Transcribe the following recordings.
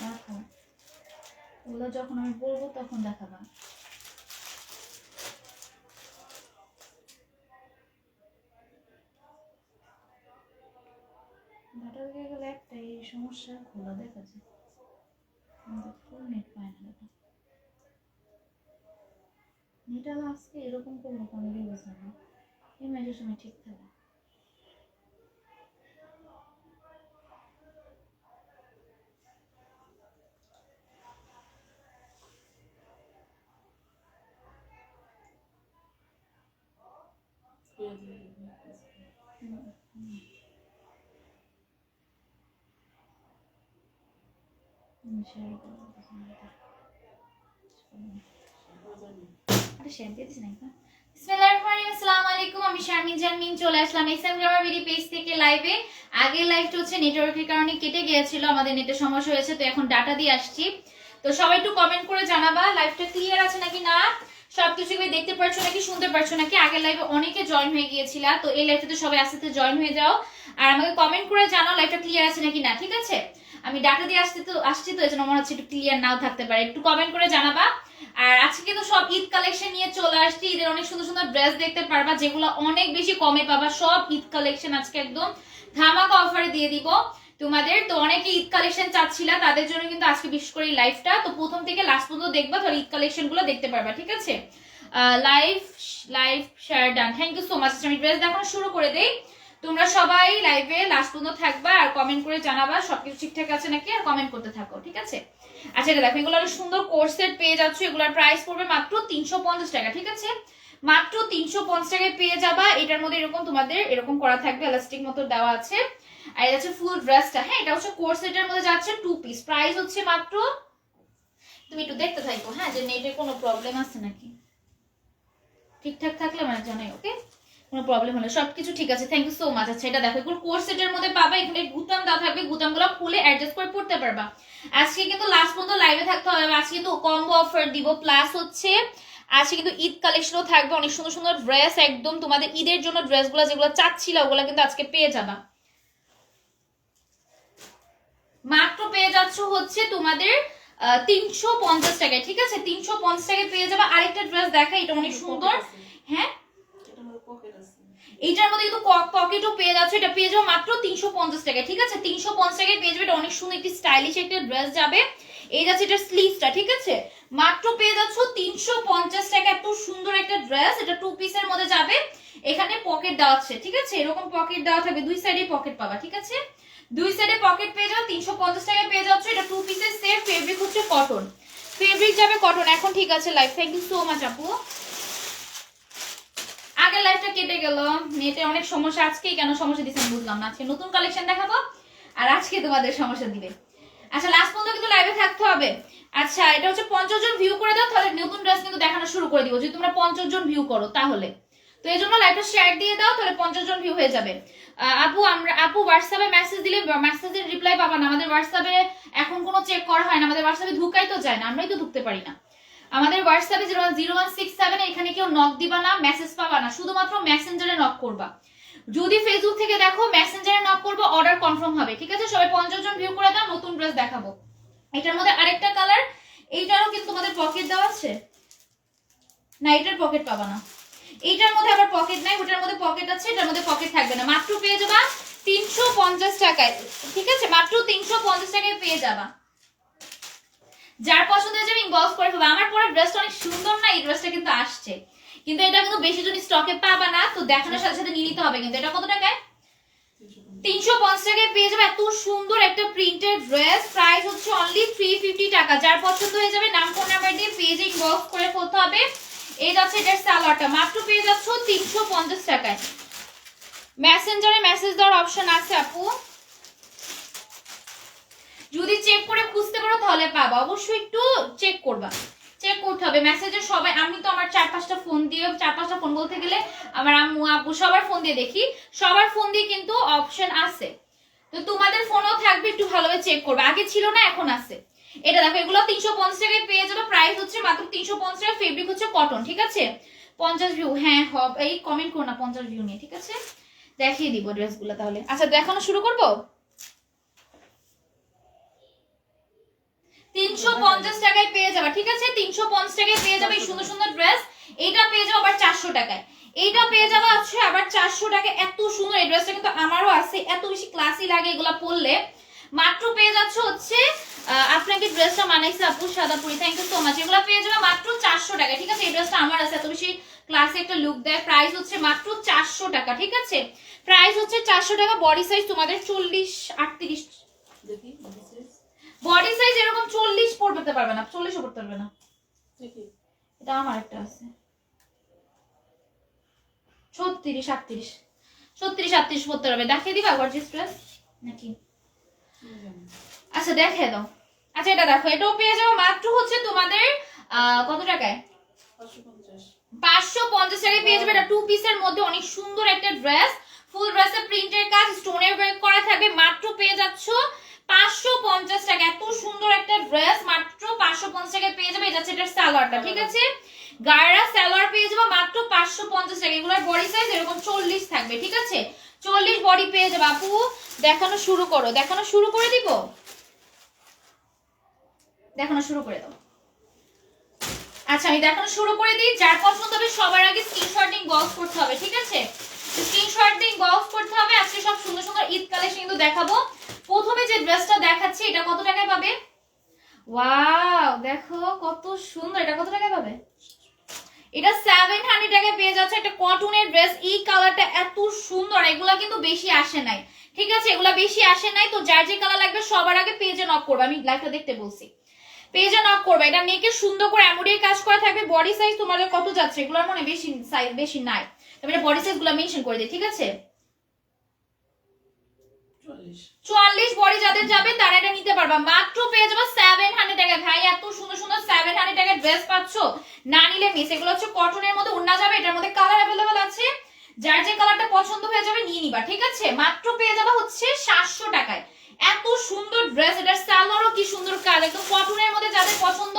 রাখো, ওগুলো যখন আমি বলবো তখন দেখাবা। ডাটা দিয়ে গেলে একটাই সমস্যা, খোলা দেখা যায়, ফুল নেট পায় না। দেখো নেট আজকে এরকম করলো কেন বুঝলাম না, এই ম্যাচের সময় ঠিক থাকে। আমি শারমিন জানমিন চলে আসলাম এসএম গ্রামার ভিডিও পেজ থেকে লাইভে। আগের লাইভটা হচ্ছে নেটওয়ার্কের কারণে কেটে গিয়েছিল, আমাদের নেটের সমস্যা হয়েছে, তো এখন ডাটা দিয়ে আসছি। তো সবাই একটু কমেন্ট করে জানাবা লাইভটা ক্লিয়ার আছে নাকি না, সবকিছু দেখতে পারছো নাকি, শুনতে পারছো নাকি। আগের লাইভে অনেকে জয়েন হয়ে গিয়েছিল, তো এই লাইভটাতে সবাই আস্তে আস্তে জয়েন হয়ে যাও আর আমাকে কমেন্ট করে জানাও লাইভটা ক্লিয়ার আছে নাকি না, ঠিক আছে। আমি ডাটা দিয়ে আসছি তো এই জন্য মনে হচ্ছে একটু ক্লিয়ার নাও থাকতে পারে, একটু কমেন্ট করে জানাবা। আর আজকে কিন্তু সব ঈদ কালেকশন নিয়ে চলে আসছি, ঈদের অনেক সুন্দর সুন্দর ড্রেস দেখতে পারবা যেগুলো অনেক বেশি কমে পাবা। সব ঈদ কালেকশন আজকে একদম ধামাকা অফারে দিয়ে দিব তোমাদের। তো অনেকে ঈদ কালেকশন চাচ্ছিলা, তাদের জন্য কিন্তু আজকে বিশেষ করে লাইভটা, তো প্রথম থেকে লাস্ট পর্যন্ত দেখবা, তাহলে ঈদ কালেকশন গুলো দেখতে পারবা, ঠিক আছে। Live share done, thank you so much. আমি ড্রেস দেখানো শুরু করে দেই, তোমরা সবাই লাইভে লাস্ট পর্যন্ত থাকবা আর কমেন্ট করে জানাবা সবকিছু ঠিকঠাক আছে নাকি, আর কমেন্ট করতে থাকো, ঠিক আছে। আচ্ছা এটা দেখো, এগুলো অনেক সুন্দর কোর্স সেট পেয়ে যাচ্ছ, এগুলোর প্রাইস পড়বে মাত্র 350 টাকা, ঠিক আছে। মাত্র 350 টাকায় পেয়ে যাবা। এটার মধ্যে এরকম তোমাদের এরকম করা থাকবে, এলাস্টিক মতো দেওয়া আছে। আর এটা হচ্ছে ফুল ড্রেসটা, হ্যাঁ এটা হচ্ছে কোর্স সেটের মধ্যে যাচ্ছে 2 পিস। প্রাইস হচ্ছে মাত্র, তুমি একটু দেখতে থাকো হ্যাঁ, যে নেটে কোনো প্রবলেম আছে নাকি, ঠিকঠাক থাকলে মানে জানাই, ওকে। কোনো প্রবলেম হলে সবকিছু ঠিক আছে, থ্যাংক ইউ সো মাচ। আচ্ছা এটা দেখো, এগুলো কোর্স সেটের মধ্যে পাবা, এখানে বুতাম দেওয়া থাকবে, বুতামগুলো খুলে অ্যাডজাস্ট করে পড়তে পারবা। আজকে কিন্তু লাস্ট পর্যন্ত লাইভে থাকতে হবে, আজকে কিন্তু কম্বো অফার দিব, প্লাস হচ্ছে আজকে কিন্তু ঈদ কালেকশনও থাকবে, অনেক সুন্দর সুন্দর ড্রেস, একদম তোমাদের ঈদের জন্য ড্রেসগুলো যেগুলো চাচ্ছিল ওগুলো কিন্তু আজকে পেয়ে যাবা। মাত্র পেয়ে যাচ্ছ হচ্ছে তোমাদের 350 টাকায়, ঠিক আছে। 350 টাকায় পেয়ে যাবা। আরেকটা ড্রেস দেখা, এটা অনেক সুন্দর, হ্যাঁ এটার মধ্যে কিন্তু পকেটও পেয়ে যাচ্ছে, এটা পেয়ে যাবো মাত্র 350 টাকায়, ঠিক আছে। 350 টাকায় পেয়ে যাবে, এটা অনেক সুন্দর একটি স্টাইলিশ একটা ড্রেস যাবে। এই যাচ্ছে এটা স্লিভসটা, ঠিক আছে। মাত্র পেয়ে যাচ্ছ 350 টাকা, এত সুন্দর একটা ড্রেস, এটা 2 পিসের মধ্যে যাবে। এখানে পকেট দেওয়া আছে, ঠিক আছে, এরকম পকেট দেওয়া থাকবে, দুই সাইডে পকেট পাবা, ঠিক আছে। দুই সাইডে পকেট পেয়ে যাও, 350 টাকায় পেয়ে যাচ্ছ। এটা 2 পিসের সেট, ফেব্রিক হচ্ছে কটন, ফেব্রিক যাবে কটন। এখন ঠিক আছে live, thank you so much আপু। আগের লাইভটা কেটে গেল, নেটে অনেক সমস্যা, আজকেই কেন সমস্যা দিচ্ছেন বুঝলাম না। আজকে নতুন কালেকশন দেখাবো আর আজকে তোমাদের সমস্যা দিবে। আচ্ছা লাস্ট পর্যন্ত কিন্তু লাইভে থাকতে হবে। আচ্ছা এটা হচ্ছে 50 জন ভিউ করে দাও, তাহলে নতুন ড্রেস কিন্তু দেখানো শুরু করে দিব, যদি তোমরা 50 জন ভিউ করো তাহলে। তো এই জন্য লাইভটা শেয়ার দিয়ে দাও, তাহলে 50 জন ভিউ হয়ে যাবে। আপু হোয়াটসঅ্যাপে মেসেজ দিলে মেসেজের রিপ্লাই পাবা না, আমাদের হোয়াটসঅ্যাপে এখন কোনো চেক করা হয় না, আমাদের হোয়াটসঅ্যাপে ঢুকাই তো যায় না, আমরাই তো ঢুকতে পারি না। আমাদের হোয়াটসঅ্যাপে 0167 এখানে কেউ নক দিবা না, মেসেজ পাবা না, শুধুমাত্র মেসেঞ্জারে নক করবা। যদি ফেসবুক থেকে দেখো মেসেঞ্জারে নক করবো, অর্ডার কনফার্ম হবে, ঠিক আছে। সবাই 50 জন ভিউ করে দাও, নতুন ড্রেস দেখাবো। এটার মধ্যে আরেকটা কালার, এইটারও কিন্তু তোমাদের পকেট দেওয়া আছে না, এটার পকেট পাবা না। এইটার মধ্যে আবার পকেট নাই, ওটার মধ্যে পকেট আছে, এটার মধ্যে পকেট থাকবে না। মাত্র পেয়ে যাবা 350 টাকায়, ঠিক আছে, মাত্র 350 টাকায় পেয়ে যাবা। যার পছন্দ হয়েছে আমি ইনবক্স করে ফেলবো। আমার পরে ড্রেসটা অনেক সুন্দর না, এই ড্রেসটা কিন্তু আসছে, কিন্তু এটা কিন্তু বেশি জন স্টকে পাবা না, তো দেখানোর সাথে সাথে নিয়ে নিতে হবে। কিন্তু এটা কত টাকায়? 350 টাকায় পেয়ে যাবে এত সুন্দর একটা প্রিন্টেড ড্রেস। প্রাইস হচ্ছে অনলি 350 টাকা। যার পছন্দ হয়ে যাবে নাম ফোন নাম্বার দিয়ে পেজে ইনবক্স করে ফেলতে হবে। এই যাচ্ছে এটার সালোয়ারটা, মাত্র পেয়ে যাচ্ছ 350 টাকায়। মেসেঞ্জারে মেসেজ দেওয়ার অপশন আছে আপু, যদি চেক করে খুঁজতে পারো তাহলে পাবা, অবশ্যই একটু চেক করবা, চেক করতে হবে মেসেজে। সবাই, আমি তো আমার 4-5টা ফোন দিয়ে, 4-5টা ফোন বলতে গেলে আমার আম্মু আপু সবার ফোন দিয়ে দেখি, সবার ফোন দিয়ে কিন্তু অপশন আছে, তো তোমাদের ফোনেও থাকবে, একটু ভালোভাবে চেক করবে। আগে ছিল না, এখন আছে। এটা দেখো, এগুলো 350 টাকায় পেয়ে যাবে, প্রাইস হচ্ছে মাত্র 350 টাকা, ফেব্রিক হচ্ছে কটন, ঠিক আছে। 50 ভিউ, হ্যাঁ হবে, এই কমেন্ট করো না 50 ভিউ নিয়ে, ঠিক আছে। দেখিয়ে দিব ড্রেসগুলো তাহলে। আচ্ছা দেখানো শুরু করবো। 350 টাকায় পেয়ে যাবে, ঠিক আছে? 350 টাকায় পেয়ে যাবে এই সুন্দর সুন্দর ড্রেস। এটা পেয়ে যাবে আবার 400 টাকায়, এইটা পেয়ে যাবে হচ্ছে আবার 400 টাকায়। এত সুন্দর এই ড্রেসটা কিন্তু আমারও আছে, এত বেশি ক্লাসি লাগে এগুলা পরলে। মাত্র পেয়ে যাচ্ছে হচ্ছে আপনাকে ড্রেসটা মানাইছে আপু সাদাপুরি, থ্যাংক ইউ সো মাচ। এগুলো পেয়ে যাবে মাত্র 400 টাকা, ঠিক আছে? এই ড্রেসটা আমার আছে, এত বেশি ক্লাসে একটা লুক দেয়। প্রাইস হচ্ছে মাত্র 400 টাকা, ঠিক আছে? প্রাইস হচ্ছে 400 টাকা। বডি সাইজ তোমাদের 40 38, বডি সাইজ এরকম 40 পড়তে পারবে না, 40 ও পড়তে পারবে না। এটা আমার একটা আছে 36 38, 36 38 পড়তে পারবে। দেখিয়ে দিবা গর্জিয়াস ড্রেস নাকি? আচ্ছা দেখে দাও। আচ্ছা এটা দেখো, এটাও পেয়ে যাবো মাত্র হচ্ছে তোমাদের কত টাকায়? 550 টাকায় পেয়ে যাবে। এটা 2 পিসের মধ্যে অনেক সুন্দর একটা ড্রেস, ফুল ড্রেসে প্রিন্টের কাজ, স্টোনের ওয়ার্ক করা থাকবে। মাত্র পেয়ে যাচ্ছ 550 টাকা। এত সুন্দর একটা ড্রেস মাত্র 550 টাকায় পেয়ে যাবে। এটা হচ্ছে এটার সালোয়ারটা, ঠিক আছে? গায়রা সালোয়ার পেয়ে যাবে মাত্র 550 টাকা। এগুলোর বডি সাইজ এরকম 40 থাকবে, ঠিক আছে? 40 বডি পেয়ে যাবে। আপু দেখানো শুরু করো, দেখানো শুরু করে দিব, দেখানো শুরু করে দাও। আচ্ছা আমি দেখানো শুরু করে দিই। যার পছন্দ হবে সবার আগে স্ক্রিনশট নিয়ে বক্স করতে হবে, ঠিক আছে? স্ক্রিনশট দিয়ে বক্স করতে হবে। আজকে সব সুন্দর সুন্দর ঈদ কালেকশন কিন্তু দেখাবো। প্রথমে যে ড্রেসটা দেখাচ্ছি এটা কত টাকায় পাবে? ওয়াও দেখো কত সুন্দর, এটা কত টাকায় পাবে? এটা 700 টাকায় পেয়ে যাচ্ছে। একটা কটনের ড্রেস, এই কালারটা এত সুন্দর, এগুলা কিন্তু বেশি আসে নাই, ঠিক আছে? এগুলা বেশি আসে নাই। তো যার যে কালার লাগবে সবার আগে পেজে নক করবে, আমি লাইভটা দেখতে বলছি, পেজে নক করবে। এটা নেকে সুন্দর করে এমব্রয়ডারি কাজ করা থাকবে। বডি সাইজ তোমাদের কত যাচ্ছে? এগুলোর মনে বেশি সাইজ বেশি নাই, তবে এটা বডি সাইজ গুলো মেনশন করে দিই, ঠিক আছে? 44 বডি যাদের যাবে তারা এটা নিতে পারবা। মাত্র পেয়ে যাবে 700 টাকা। ভাই এত সুন্দর সুন্দর 700 টাকার ড্রেস পাচ্ছো, না নিলে মিস। এগুলো হচ্ছে কটনের মধ্যে, ওন্না যাবে, এটার মধ্যে কালার अवेलेबल আছে। যার যে কালারটা পছন্দ হয়ে যাবে নিয়ে নিবা, ঠিক আছে? মাত্র পেয়ে যাবে হচ্ছে 700 টাকায়। এত সুন্দর ড্রেস, এটার সালোয়ারও কি সুন্দর কালার, একদম কটনের মধ্যে। যাদের পছন্দ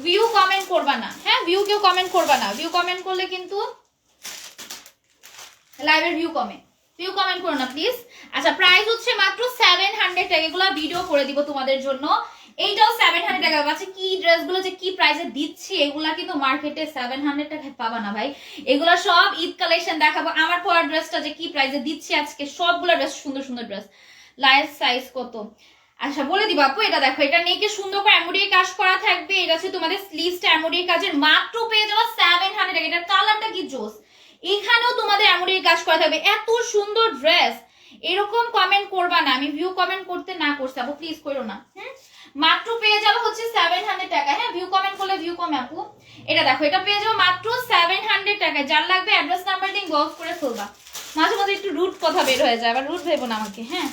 ভিউ কমেন্ট করবা না, হ্যাঁ? ভিউ কেউ কমেন্ট করবা না, ভিউ কমেন্ট করলে কিন্তু লাইভের ভিউ কমে, ভিউ কমেন্ট করো না প্লিজ। আচ্ছা প্রাইস হচ্ছে মাত্র 700 টাকা। এগুলো ভিডিও করে দিব তোমাদের জন্য। এইটাও 700 টাকা। আচ্ছা কি ড্রেসগুলো যে কি প্রাইসে দিচ্ছি, এগুলা কিন্তু মার্কেটে 700 টাকায় পাবা না ভাই। এগুলা সব ঈদ কালেকশন দেখাবো। আমার পরা ড্রেসটা যে কি প্রাইসে দিচ্ছি আজকে, সবগুলো ড্রেস সুন্দর সুন্দর ড্রেস। লাইভ সাইজ কত? আচ্ছা বলে দিবা আপু। এটা দেখো, এটা নেকে সুন্দর করে এমব্রয়ডারি কাজ করা থাকবে। এটা হচ্ছে তোমাদের স্লিভসটা এমব্রয়ডারি কাজের। মাত্র পেয়ে যাবে 700 টাকা। এটার কালারটা কি জোস, এখানেও তোমাদের এমব্রয়ডারি কাজ করা থাকবে। এত সুন্দর ড্রেস, এরকম কমেন্ট করবা না। আমি ভিউ কমেন্ট করতে না করছি আপু, প্লিজ করো না। মাত্র পেয়ে যাবে হচ্ছে 700 টাকা। হ্যাঁ ভিউ কমেন্ট করলে ভিউ কমে আপু। এটা দেখো, এটা পেয়ে যাবে মাত্র 700 টাকায়। যার লাগবে অ্যাড্রেস নাম্বার দিয়ে বক্স করে ফেলবা। মাঝে মাঝে একটু রুট কথা বের হয়ে যায়, আবার রুট ভেবো না আমাকে, হ্যাঁ?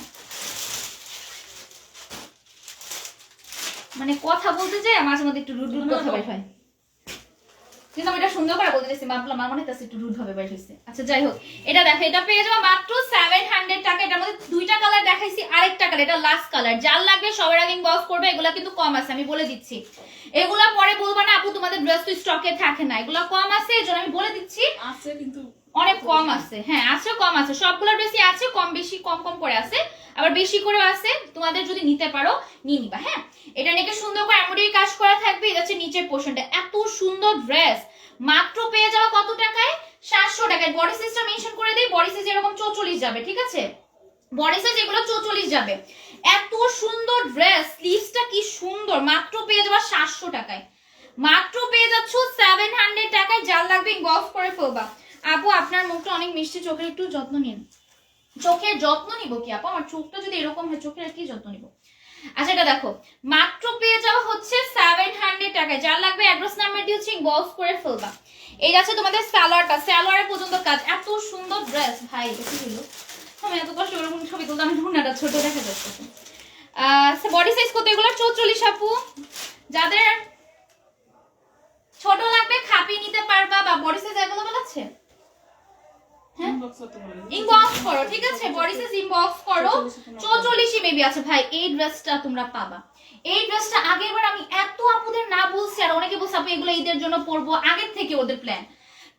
মানে কথা বলতে যাই মাঝে মাঝে একটু রুট রুট কথা বের হয়, কিন্তু আমি এটা সুন্দর করে বলতে চাইছি, ভাবলাম আমার মনে হচ্ছে একটু রুড হবে বের হইছে। আচ্ছা যাই হোক, এটা দেখো, এটা পেয়ে যাবে মাত্র 700 টাকা। এটার মধ্যে দুইটা কালার দেখাইছি, আরেকটা কালার, এটা লাস্ট কালার। যার লাগবে সবার আগে ইনবক্স করবে। এগুলা কিন্তু কম আছে, আমি বলে দিচ্ছি। এগুলা পরে বলবা না আপু তোমাদের ড্রেস তো স্টকে থাকে না। এগুলা কম আছে, এজন্য আমি বলে দিচ্ছি। আছে কিন্তু অনেক কম আছে, হ্যাঁ আছে, কম আছে। সবগুলোর বেশি আছে, কম বেশি কম কম করে আছে, আবার বেশি করেও আছে। তোমাদের যদি নিতে পারো নিয়ে নিবা, হ্যাঁ? এটা নাকি সুন্দর করে এমব্রয়ডারি কাজ করা থাকবে। এটা হচ্ছে নিচের পোর্শনটা। এত সুন্দর ড্রেস মাত্র পেয়ে যাওয়া কত টাকায়? 700 টাকায়। বডি সাইজটা মেনশন করে দেই, বডি সাইজ এরকম 44 যাবে, ঠিক আছে? বডি সাইজ এগুলো 44 যাবে। এত সুন্দর ড্রেস, স্লিভসটা কি সুন্দর, মাত্র পেয়ে যাওয়া 700 টাকায়। মাত্র পেয়ে যাচ্ছ 700 টাকায়। যার লাগবে ইনবক্স করে ফেলবা। আপু আপনার মুখটা অনেক মিষ্টি, চোখের একটু যত্ন নিন। চোখের যত্ন নিব কি আপু? আমার চোখটা যদি এরকম হয়, চোখের কি যত্ন নিব? আচ্ছা এটা দেখো, মাত্র পেয়ে যাওয়া হচ্ছে 700 টাকায়। যার লাগবে অ্যাড্রেস নাম্বার দিয়ে হচ্ছে ইনবক্স করে ফেলবা। এই আছে তোমাদের সালোয়ারটা, সালোয়ারের পর্যন্ত কাজ। এত সুন্দর ড্রেস ভাই, কি হলো আমি এত কষ্ট করে ছবি তুলতে, আমি ঢুনাটা ছোট দেখা যাচ্ছে। বডি সাইজ কত এগুলো? 44 আপু। যাদের ছোট লাগবে খাপিয়ে নিতে পারবা, বা বডি সাইজ अवेलेबल আছে, হ্যাঁ ইনবক্স করো, ঠিক আছে? বডি সাইজ ইনবক্স করো। 44 মেবি আছে ভাই। এই ড্রেসটা তোমরা পাবা। এই ড্রেসটা আগেরবার আমি এত আপুদের না বলছি, আর অনেকে বলছে আপু এগুলো ঈদের জন্য পরবো, আগের থেকে ওদের প্ল্যান।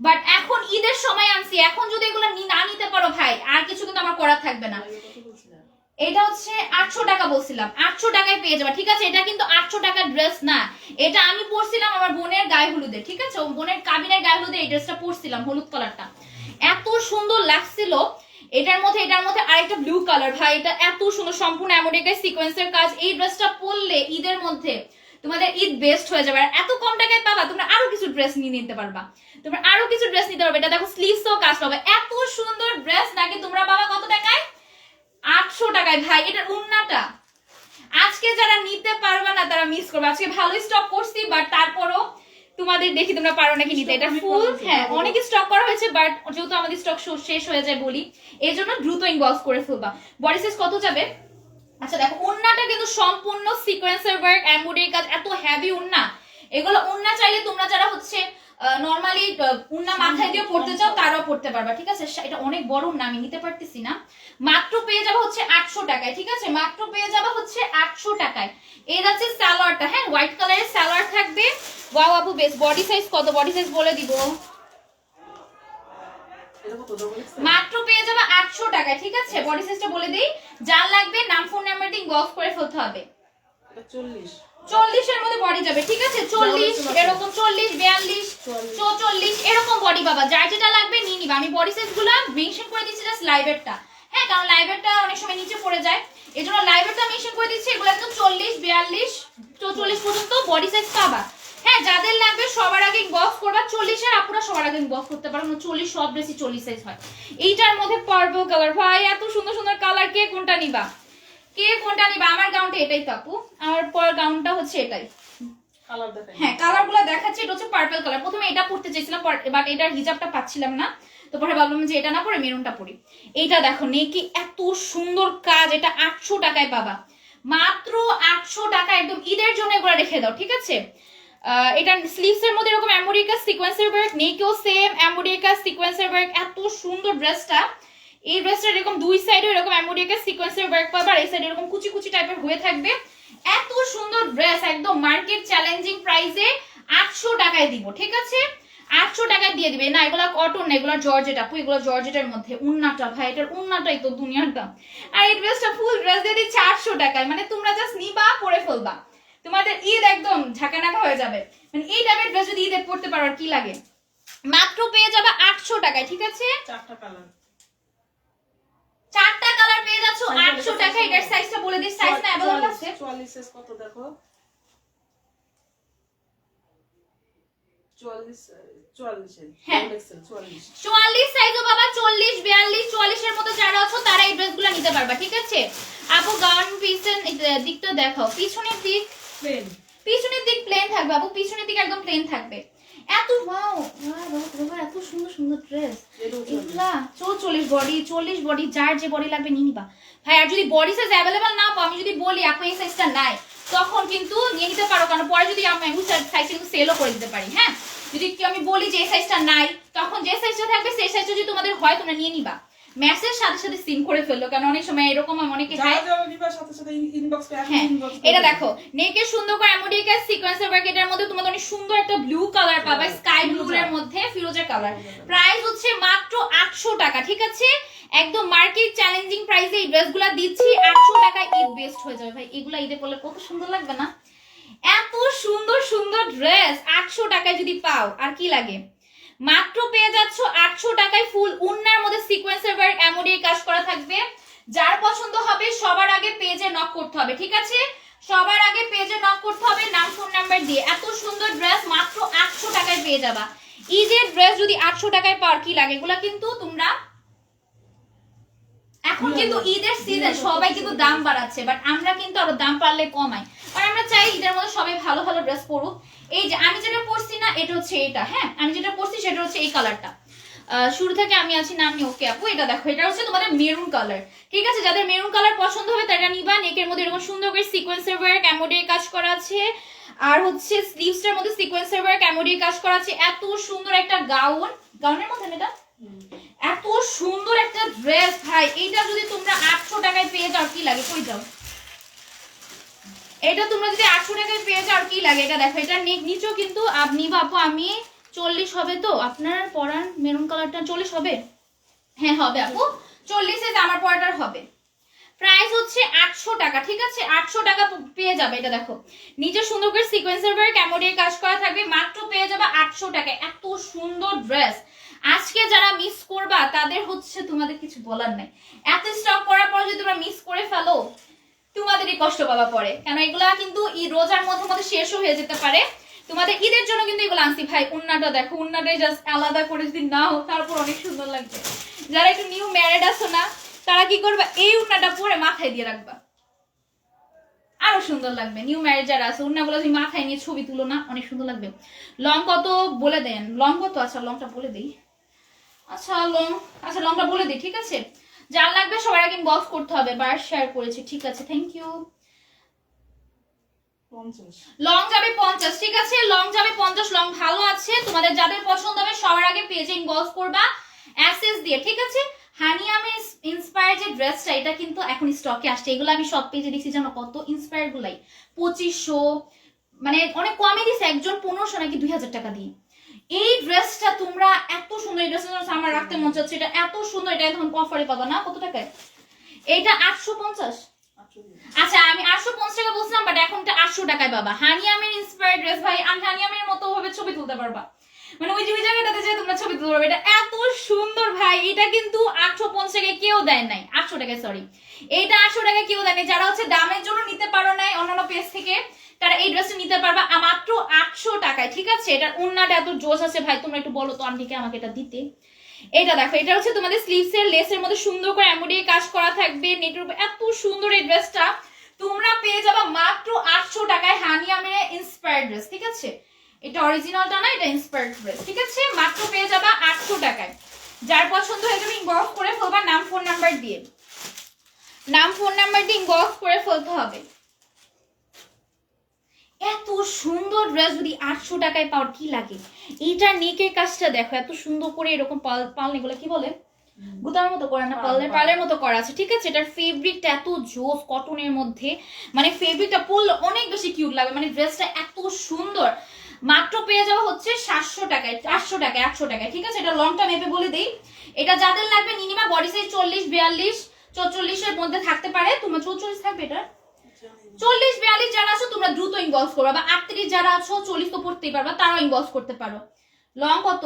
বাট এখন ঈদের সময় আনছি, এখন যদি এগুলো না নিতে পারো ভাই, আর কিছু কিন্তু আমার করার থাকবে না। এটা হচ্ছে 800 টাকা বলছিলাম, 800 টাকায় পেয়ে যাবা, ঠিক আছে? এটা কিন্তু 800 টাকার ড্রেস না, এটা আমি পরছিলাম আমার বোনের গায়ে হলুদে, ঠিক আছে? বোনের কাবিনের গায়ে হলুদে এই ড্রেসটা পরছিলাম, হলুদ কালারটা এত সুন্দর লাগছিল। এটার মধ্যে আরেকটা ব্লু কালার, ভাই এটা এত সুন্দর, সম্পূর্ণ আমেরিকান সিকোয়েন্সের কাজ। এই ড্রেসটা পরলে ঈদের মধ্যে তোমাদের ঈদ বেস্ট হয়ে যাবে। আর এত কম টাকায় পাবা, তোমরা আরো কিছু ড্রেস নিয়ে নিতে পারবা, তোমরা আরো কিছু ড্রেস নিতে পারবে। এটা দেখো স্লিভসও কাজ পাবে, এত সুন্দর ড্রেস নাকি তোমরা পাবা কত টাকায়? 800 টাকায়। ভাই এটার উন্নাটা আজকে যারা নিতে পারবে না তারা মিস করবে, আজকে ভালো স্টক করছি বাট তারপরও তোমাদের দেখি তোমরা পারো নাকি নিতে। এটা ফুল, হ্যাঁ অনেক স্টক করা হয়েছে বাট যেহেতু আমাদের স্টক শেষ হয়ে যায় বলি, এই জন্য দ্রুত ইনবক্স করে ফেলবা। বডি সাইজ কত যাবে? আচ্ছা দেখো উন্নাটা কিন্তু সম্পূর্ণ সিকোয়েন্সের ওয়ার্ক, এমব্রয়ডারি কাজ, এত হেভি উন্না। এগুলো উন্না চাইলে তোমরা যারা হচ্ছে নরমালি উন্না মাথায় দিয়ে পড়তে চাও তারাও পড়তে পারবা, ঠিক আছে? এটা অনেক বড় উন্না, আমি নিতে পারতেছি না। মাত্র পেয়ে যাবা হচ্ছে 800 টাকায়, ঠিক আছে? মাত্র পেয়ে যাবা হচ্ছে 800 টাকায়। এই যাচ্ছে সালোয়ারটা, হ্যাঁ হোয়াইট কালারের সালোয়ার থাকবে। ওয়াও আপু বেশ। বডি সাইজ কত? বডি সাইজ বলে দিব, মাত্র পেয়ে যাবে 800 টাকায়, ঠিক আছে? বডি সাইজটা বলে দেই, যার লাগবে নাম ফোন নাম্বার দিয়ে ইনবক্স করে ফেলতে হবে। 40 এর মধ্যে বডি যাবে, ঠিক আছে? 40 এরকম, 40 42 44 এরকম বডি পাবা, যার যেটা লাগবে নিয়ে নিবা। আমি বডি সাইজ গুলো মেনশন করে দিচ্ছি জাস্ট লাইভেরটা, হ্যাঁ কারণ লাইভেরটা অনেক সময় নিচে পড়ে যায়, এজন্য লাইভেরটা মেনশন করে দিচ্ছি। এগুলো একদম 40 42 44 পর্যন্ত বডি সাইজ পাবা। হ্যাঁ যাদের লাগবে সবার আগে ইনবক্স করবা। 40 এর আপুরা সবার আগে ইনবক্স করতে পারো, 40 সব ড্রেসই 40 সাইজ হয়। এইটার মধ্যে পার্পল কালার, ভাই এত সুন্দর সুন্দর কালার, কে কোনটা নিবা? কে কোনটা নিবা? আমার গাউনটা এটাই তো আপু, আমার পর গাউনটা হচ্ছে এটাই। হ্যাঁ কালারগুলো দেখাচ্ছি, এটা হচ্ছে পার্পল কালার। প্রথমে এটা পড়তে চাইছিলাম বাট এটার হিজাবটা পাচ্ছিলাম না, তো পরে ভাবলাম যে এটা না পরে মেরুনটা পরি। এইটা দেখো নেকি এত সুন্দর কাজ, এটা 800 টাকায় পাবা, মাত্র 800 টাকা। একদম ঈদের জন্য এগুলো রেখে দাও, ঠিক আছে? এটা স্লিভস এর মধ্যে এরকম এমব্রয়ডারি কাজ সিকোয়েন্সের ওয়ার্ক, নেকেও সেম এমব্রয়ডারি কাজ সিকোয়েন্সের ওয়ার্ক, এত সুন্দর ড্রেসটা। এই ড্রেসটা এরকম দুই সাইডে এরকম এমব্রয়ডারি কাজ সিকোয়েন্সের ওয়ার্ক পাবা, আর এই সাইডে এরকম কুচি কুচি টাইপের হয়ে থাকবে। এত সুন্দর ড্রেস, একদম মার্কেট চ্যালেঞ্জিং প্রাইসে 800 টাকায় দিব, ঠিক আছে? 800 টাকায় দিয়ে দিবে। না এগুলা কটন না, এগুলা জর্জেট আপু, এগুলো জর্জেটের মধ্যে। উন্নাটা ভাই এটার উন্নাটাই তো দুনিয়ার দাম। আর এই ড্রেসটা ফুল ড্রেস দিয়ে দিচ্ছে 800 টাকায়, মানে তোমরা জাস্ট নিবা পরে ফেলবা, তোমাদের ঈদ একদম ঝাঁকানাকা হয়ে যাবে। মানে এই টাইপের ড্রেস যদি ঈদে পড়তে পারো আর কি লাগে। মাত্র পেয়ে যাবে 800 টাকায়, ঠিক আছে? চারটা কালার পেয়ে যাচ্ছ 800 টাকায়। এটার সাইজটা বলে দিই, সাইজ না अवेलेबल আছে 44 সাইজ কত দেখো, 44 সাইজও বাবা, 40 42 44 এর মতো যারা আছো তারা এই ড্রেসগুলো নিতে পারবা, ঠিক আছে? আপু গাউন পিছন দিকটা দেখাও, পিছনের দিক প্লেন, পিছনের দিক প্লেন থাকবে আপু, পিছনের দিক একদম প্লেন থাকবে। এত ওয়াও বাবা, এত সুন্দর সুন্দর ড্রেস এগুলা। 44 বডি, 40 বডি, যার যে বডি লাগবে নিয়ে নিবা ভাই। আর যদি বডি সাইজ अवेलेबल না পাও, আমি যদি বলি আপু এই সাইজটা নাই, তখন কিন্তু নিয়ে নিতে পারো, কারণ পরে যদি আমি সাইজটা কিন্তু সেলও করে দিতে পারি। হ্যাঁ যদি আমি বলি যে এই সাইজটা নাই, তখন যে সাইজটা থাকবে সেই সাইজটা যদি তোমাদের হয় তোমরা নিয়ে নিবা। মেসেজ সাথে সাথে সিন করে ফেললো, কারণ অনেক সময় এরকম অনেকে যায়। এটা দেখো নেকের সুন্দর করে এমব্রয়ডারি কাজ সিকোয়েন্সের ওয়ার্ক, এটার মধ্যে তোমাদের অনেক সুন্দর একটা ব্লু কালার পাবা, স্কাই ব্লু এর মধ্যে ফিরোজা কালার। প্রাইস হচ্ছে মাত্র 800 টাকা, ঠিক আছে? একদম মার্কেট চ্যালেঞ্জিং প্রাইসে এই ড্রেসগুলো দিচ্ছি 800 টাকায়। ঈদ বেস্ট হয়ে যাবে ভাই, এগুলা ঈদে পরলে কত সুন্দর লাগবে না? এত সুন্দর সুন্দর ড্রেস 800 টাকায় যদি পাও আর কি লাগে। মাত্র পেয়ে যাচ্ছ 800 টাকায় ফুল উন্নার মধ্যে সিকোয়েন্সের ওয়ার্ক এমব্রয়ডারি কাজ করা থাকবে। যার পছন্দ হবে সবার আগে পেজে নক করতে হবে, ঠিক আছে? সবার আগে পেজে নক করতে হবে নাম ফোন নাম্বার দিয়ে। এত সুন্দর ড্রেস মাত্র 800 টাকায় পেয়ে যাবা। ঈদের ড্রেস যদি 800 টাকায় পাওয়ার কি লাগে? এগুলা কিন্তু তোমরা এখন কিন্তু ঈদের সিজন, সবাই কিন্তু দাম বাড়াচ্ছে, বাট আমরা কিন্তু আরো দাম পারলে কমাই, আর আমরা চাই ঈদের মধ্যে সবাই ভালো ভালো ড্রেস পরুক। এই যে আমি যেটা পরছি না, এটা হচ্ছে এটা, হ্যাঁ আমি যেটা পরছি সেটা হচ্ছে এই কালারটা। শুরু থেকে আমি আছি না, আমি ওকে আপু। এটা দেখো, এটা হচ্ছে তোমাদের মেরুন কালার, ঠিক আছে? যাদের মেরুন কালার পছন্দ হবে তারা নিবা। নেকের মধ্যে এরকম সুন্দর করে সিকোয়েন্সের ওয়ার্ক এমব্রয়ডারি কাজ করা আছে, আর হচ্ছে স্লিভসের মধ্যে সিকোয়েন্সের ওয়ার্ক এমব্রয়ডারি কাজ করা আছে। এত সুন্দর একটা গাউন, গাউনের মধ্যে এটা এত সুন্দর একটা ড্রেস ভাই। এইটা যদি তোমরা 800 টাকায় পেয়ে যাও কি লাগে? কই যাও, এটা তোমরা যদি 800 টাকায় পেয়ে যাও কি লাগে? এটা দেখো, এটা নিচেও কিন্তু আপনি বাপু আমি 40 হবে তো আপনার পরান মেরুন কালারটা 40 হবে? হ্যাঁ হবে আপু, 40 এ আমার পরাটার হবে। প্রাইস হচ্ছে 800 টাকা, ঠিক আছে? 800 টাকা পেয়ে যাবে। এটা দেখো নিচে সুন্দর করে সিকোয়েন্সের ওয়ার্ক এমব্রয়ডারি কাজ করা থাকবে, মাত্র পেয়ে যাবে 800 টাকা। এত সুন্দর ড্রেস আজকে যারা মিস করবা তাদের হচ্ছে তোমাদের কিছু বলার নাই। এত স্টক করার পর যদি তোমরা মিস করে ফেলো তোমাদেরই কষ্ট পাওয়া পড়ে, কারণ এগুলা কিন্তু এই রোজার মধ্যে মধ্যে শেষও হয়ে যেতে পারে। তোমাদের ঈদের জন্য কিন্তু এগুলো আনছি ভাই। উন্নাটা দেখো, উন্নাটাই জাস্ট আলাদা করে যদি না হোক তারপর অনেক সুন্দর লাগবে। যারা একটু নিউ ম্যারেড আছো না তারা কি করবা, এই উন্নাটা পরে মাথায় দিয়ে রাখবা, আরো সুন্দর লাগবে। নিউ ম্যারেজ যারা আছে উন্নাগুলো যদি মাথায় নিয়ে ছবি তুলো না, অনেক সুন্দর লাগবে। লং কত বলে দেন? লং কত? আচ্ছা লংটা বলে দিই। আচ্ছা লংটা বলে দিই, ঠিক আছে? যার লাগবে সবার আগে ইনবক্স করতে হবে। বার শেয়ার করেছি, ঠিক আছে, থ্যাংক ইউ। লং যাবে 50, ঠিক আছে? লং যাবে 50, লং ভালো আছে। তোমাদের যাদের পছন্দ হবে সবার আগে পেজে ইনবক্স করবা অ্যাসেস দিয়ে, ঠিক আছে? হানিয়ামের ইন্সপায়ার যে ড্রেসটা, এটা কিন্তু এখন স্টকে আসছে। এগুলো আমি সব পেজে দেখছি জানো কত ইন্সপায়ার গুলাই 2500, মানে অনেক কমে দিছে, একজন 1500 নাকি 2000 টাকা দিয়ে। এই ড্রেসটা তোমরা এত সুন্দর, এই ড্রেসটা আমার রাখতে মন চাচ্ছে, এটা এত সুন্দর। এটা এখন অফারে পাবা না, কত টাকায়? এইটা 850। আচ্ছা আমি 850 টাকা বলছিলাম, বাট এখন এটা 800 টাকায় পাবা। হানিয়ামের ইন্সপায়ার্ড ড্রেস ভাই, হানিয়ামের মতো ভাবে ছবি তুলতে পারবা, মানে ওই জায়গাটাতে যে তোমরা ছবি তুলতে পারবে। এটা এত সুন্দর ভাই, এটা কিন্তু 850 টাকায় কেউ দেয় নাই, 800 টাকায়, সরি, এইটা 800 টাকায় কেউ দেয় নাই। যারা হচ্ছে দামের জন্য নিতে পারো নাই অন্যান্য পেজ থেকে, তারা এই ড্রেসটা নিতে পারবা মাত্র 800 টাকায়, ঠিক আছে? এটার ওন্নাটা এত জোস আছে ভাই, তোমরা একটু বলো তো আন্টিকে আমাকে এটা দিতে। এটা দেখো, এটা হচ্ছে তোমাদের স্লিভস এর লেসের মধ্যে সুন্দর করে এমব্রয়ডারি কাজ করা থাকবে, নেটের উপর এত সুন্দর। এই ড্রেসটা তোমরা পেয়ে যাবা মাত্র 800 টাকায়। হানিয়ামের ইন্সপায়ার্ড ড্রেস, ঠিক আছে? এটা অরিজিনালটা না, এটা ইন্সপায়ার্ড ড্রেস, ঠিক আছে? মাত্র পেয়ে যাবা 800 টাকায়। যার পছন্দ হয়ে যাবে ইনবক্স করে ফেলবা নাম ফোন নাম্বার দিয়ে, নাম ফোন নাম্বার দিয়ে ইনবক্স করে ফেলতে হবে। এত সুন্দর ড্রেস যদি 800 টাকায় পাও কি লাগে? এইটার নেকের কাজটা দেখো, এত সুন্দর করে এরকম পাল এগুলো কি বলে, গুতার মতো করা না, পালের মতো করা আছে, ঠিক আছে? এটার ফেব্রিকটা এত জোস, কটনের মধ্যে, মানে ফেব্রিকটা পরলে অনেক বেশি কিউট লাগে, মানে ড্রেসটা এত সুন্দর। মাত্র পেয়ে যাওয়া হচ্ছে 700 টাকায়, 800 টাকায়, 800 টাকায়, ঠিক আছে? এটা লংটা মেপে বলে দেই। এটা যাদের লাগবে মিনিমাম বডি সাইজ 40, 42, 44 এর মধ্যে থাকতে পারে। তোমার 44 থাকবে, এটা 40, 42 যারা আছো তোমরা দ্রুত ইনবক্স করো, বা 38 যারা আছো 40 তো পড়তেই পারবা, তারাও ইনবক্স করতে পারো। লং কত?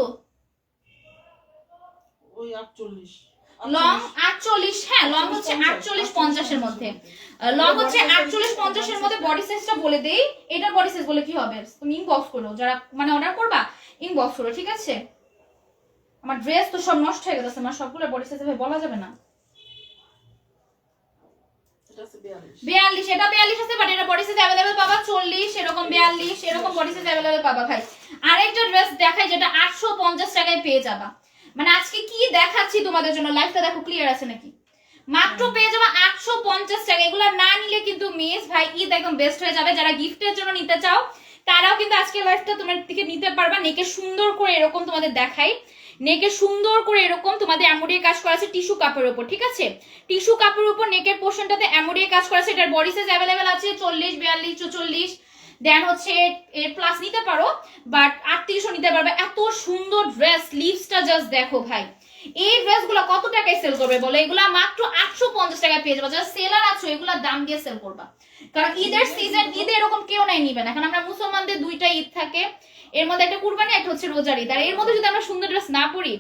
ওই 48, লং 48, হ্যাঁ লং হচ্ছে 48 50 এর মধ্যে। লং হচ্ছে 48 50 এর মধ্যে। বডি সাইজটা বলে দেই, এটার বডি সাইজ বলে কি হবে, তুমি ইনবক্স করো, যারা মানে অর্ডার করবা ইনবক্স করো, ঠিক আছে? আমার ড্রেস তো সব নষ্ট হয়ে গেছে, আমার সবগুলো বডি সাইজ ভাই বলা যাবে না। এটা আছে 42, 42, এটা 42 আছে, বাট এটা বডি সাইজ अवेलेबल পাবা 40, এরকম 42, এরকম বডি সাইজ अवेलेबल পাবা ভাই। আরেকটা ড্রেস দেখাই যেটা 850 টাকায় পেয়ে যাবা। মানে আজকে কি দেখাচ্ছি তোমাদের জন্য, লাইভটা দেখো ক্লিয়ার আছে নাকি? মাত্র পেয়ে যাবা 850 টাকা। এগুলা না নিলে কিন্তু মিস ভাই ঈদ একদম বেস্ট হয়ে যাবে। যারা গিফটের জন্য নিতে চাও তারাও কিন্তু আজকে লাইভটা তোমার থেকে নিতে পারবা। নেকে সুন্দর করে এরকম তোমাদের দেখাই, নেকে সুন্দর করে এরকম তোমাদের এমব্রয়ডারি কাজ করা আছে টিস্যু কাপড়ের উপর, ঠিক আছে? টিস্যু কাপড়ের উপর নেকের পোর্শনটাতে এমব্রয়ডারি কাজ করা আছে। এটার বডি সাইজ अवेलेबल আছে 40, 42, 44, দেন হচ্ছে এর প্লাস নিতে পারো, বাট 38ও নিতে পারবে। এত সুন্দর ড্রেস, লিভসটা জাস্ট দেখো ভাই। এই ড্রেসগুলো কত টাকায় সেল করবে বলো? এগুলা মাত্র 850 টাকায় পেয়ে যাবে। যারা সেলার আছো এগুলা দাম দিয়ে সেল করবা, কারণ ঈদের সিজন, ঈদে এরকম কেউ নাই নিবে না, কারণ আমরা মুসলমানদের দুইটা ঈদ থাকে, এর মধ্যে একটা কুরবানি, একটা হচ্ছে রোজার ঈদ। আর এর মধ্যে যদি আমরা সুন্দর ড্রেস না পরি,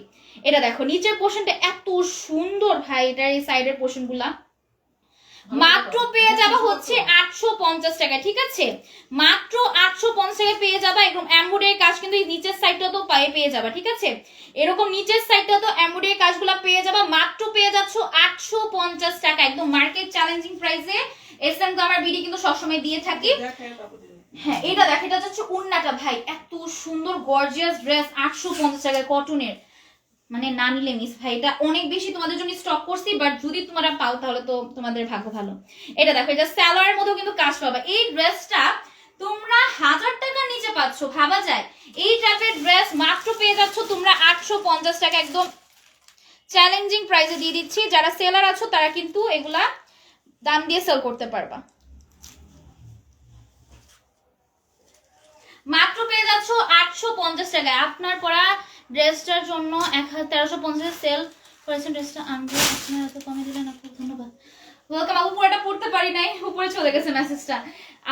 এটা দেখো নিচের পোর্শনটা এত সুন্দর ভাই, এটার এই সাইডের পোর্শন গুলা মাত্র পেয়ে যাবা হচ্ছে 850 টাকা, ঠিক আছে? মাত্র 850 টাকায় পেয়ে যাবা। এরকম এমব্রয়ডারি কাজ কিন্তু এই নিচের সাইডটা তো পেয়ে যাবা, ঠিক আছে? এরকম নিচের সাইডটা তো এমব্রয়ডারি কাজগুলো পেয়ে যাবা। মাত্র পেয়ে যাচ্ছ 850 টাকা, একদম মার্কেট চ্যালেঞ্জিং প্রাইসে। এসএম আমার ভিডিও কিন্তু সবসময় দিয়ে থাকি। হ্যাঁ এটা দেখ, এটা হচ্ছে উন্নাটা ভাই, এত সুন্দর গর্জিয়াস ড্রেস 850 টাকায় কটনের, মানে না নিলে মিস ভাই। এটা অনেক বেশি তোমাদের জন্য স্টক করছি, বাট যদি তোমরা পাও তাহলে তো তোমাদের ভাগ্য ভালো। এটা দেখো, এটা সালোয়ারের মধ্যেও কিন্তু কাজ পাবা। এই ড্রেসটা তোমরা 1000 টাকার নিচে পাচ্ছ, ভাবা যায়? এই টাইপের ড্রেস মাত্র পেয়ে যাচ্ছ তোমরা 850 টাকা, একদম চ্যালেঞ্জিং প্রাইসে দিয়ে দিচ্ছি। যারা সেলার আছো তারা কিন্তু এগুলা দাম দিয়ে সেল করতে পারবা। মাত্র পেয়ে যাচ্ছ 850 টাকায়। আপনার পরা ড্রেসটার জন্য 1350 সেল করেছেন ড্রেসটা, আমি আপনার এত কমে দিলেন, আপনাকে ধন্যবাদ। ওয়েলকাম আপু, পুরোটা পড়তে পারি নাই, উপরে চলে গেছে মেসেজটা।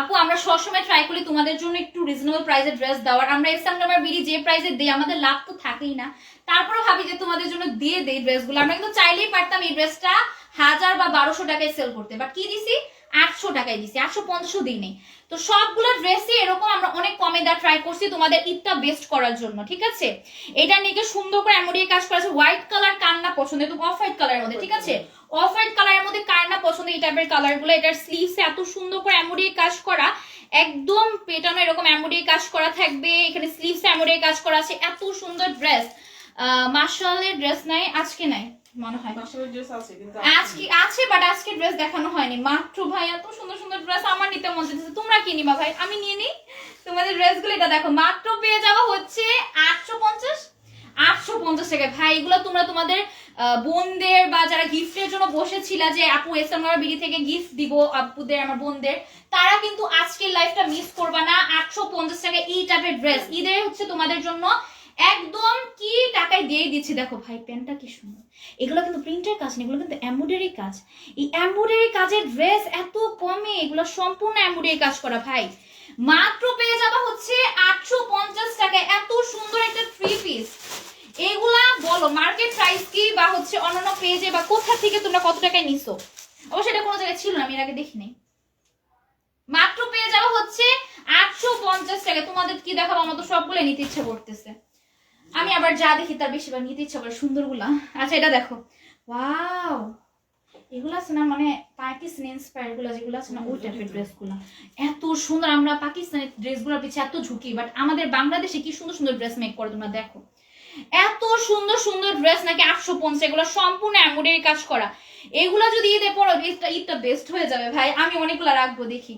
আপু আমরা সবসময় ট্রাই করি তোমাদের জন্য একটু রিজনেবল প্রাইসে ড্রেস দেওয়ার। আমরা এসএম নাম্বার বিডি যে প্রাইসে দেই আমাদের লাভ তো থাকেই না, তারপরে ভাবি যে তোমাদের জন্য দিয়ে দেই ড্রেসগুলো। আমরা কিন্তু চাইলেই পারতাম এই ড্রেসটা 1000 বা 1200 টাকায় সেল করতে, বাট কি দিছি 800 টাকায় দিছি, 850 দিই নেই। তো সবগুলো ড্রেসই এরকম আমরা অনেক কমে দেওয়া ট্রাই করছি তোমাদের ঈদটা বেস্ট করার জন্য, ঠিক আছে। এটা নিয়ে সুন্দর করে এমব্রয়ডারি কাজ করা আছে। হোয়াইট কালার কার না পছন্দ, তো অফ হোয়াইট কালারের মধ্যে, ঠিক আছে। অফ হোয়াইট কালারের মধ্যে কার না পছন্দ এই টাইপের কালার গুলো। এটার স্লিভসে এত সুন্দর করে এমব্রয়ডারি কাজ করা, একদম পেটানো এরকম এমব্রয়ডারি কাজ করা থাকবে। এখানে স্লিভসে এমব্রয়ডারি কাজ করা আছে। এত সুন্দর ড্রেস। মাশাআল্লাহ ড্রেস নাই আজকে, নাই মনে হয় আজকে আছে, বাট আজকে ড্রেস দেখানো হয়নি মাত্র। ভাই এত সুন্দর সুন্দর ড্রেস আমার নিতে মন চাইছে, তোমরা কি নিবা ভাই? আমি নিয়ে নিই তোমাদের ড্রেসগুলো। এটা দেখো মাত্র পেয়ে যাওয়া হচ্ছে 850 টাকায়। ভাই এগুলো তোমরা তোমাদের বোনদের বা যারা গিফটের জন্য বসেছিল যে আপু এসএম বিডি থেকে গিফট দিব আপুদের, আমার বোনদের, তারা কিন্তু আজকের লাইফটা মিস করবা না। 850 টাকায় এই টাইপের ড্রেস ঈদে হচ্ছে তোমাদের জন্য একদম কি টাকায় দিয়ে দিচ্ছি। দেখো ভাই প্যান্টটা কি সুন্দর। এগুলো কিন্তু প্রিন্টের কাজ না, এগুলো কিন্তু এমব্রয়ডারি কাজ। এই এমব্রয়ডারি কাজের ড্রেস এত কমে, এগুলো সম্পূর্ণ এমব্রয়ডারি কাজ করা। ভাই মাত্র পেয়ে যাবা হচ্ছে 850 টাকায় এত সুন্দর একটা 3 পিস। এগুলা বলো মার্কেট প্রাইস কি, বা হচ্ছে অন্যান্য পেজে বা কোথা থেকে তোমরা কত টাকায় নিছো? অবশ্যই এটা কোনো জায়গায় ছিল না, আমি এর আগে দেখিনি। মাত্র পেয়ে যাওয়া হচ্ছে 850 টাকা। তোমাদের কি দেখাবো, আমার তো সবগুলো নিতে ইচ্ছা করতেছে। আমি আবার যা দেখি তার বেশিরভাগ নিতে ইচ্ছা করে সুন্দরগুলা। আচ্ছা এটা দেখো, ওয়াও, এগুলো আছে না মানে পাকিস্তানি ইন্সপায়ার গুলো যেগুলো আছে না, ওই টাইপের ড্রেসগুলো এত সুন্দর। আমরা পাকিস্তানি ড্রেসগুলোর পিছিয়ে এত ঝুঁকি, বাট আমাদের বাংলাদেশে কি সুন্দর সুন্দর ড্রেস মেক করে তোমরা দেখো। এত সুন্দর সুন্দর ড্রেস নাকি 850, এগুলো সম্পূর্ণ এমব্রয়ডারি কাজ করা। এগুলা যদি ঈদে পরো ঈদটা বেস্ট হয়ে যাবে ভাই। আমি অনেকগুলো রাখবো দেখি।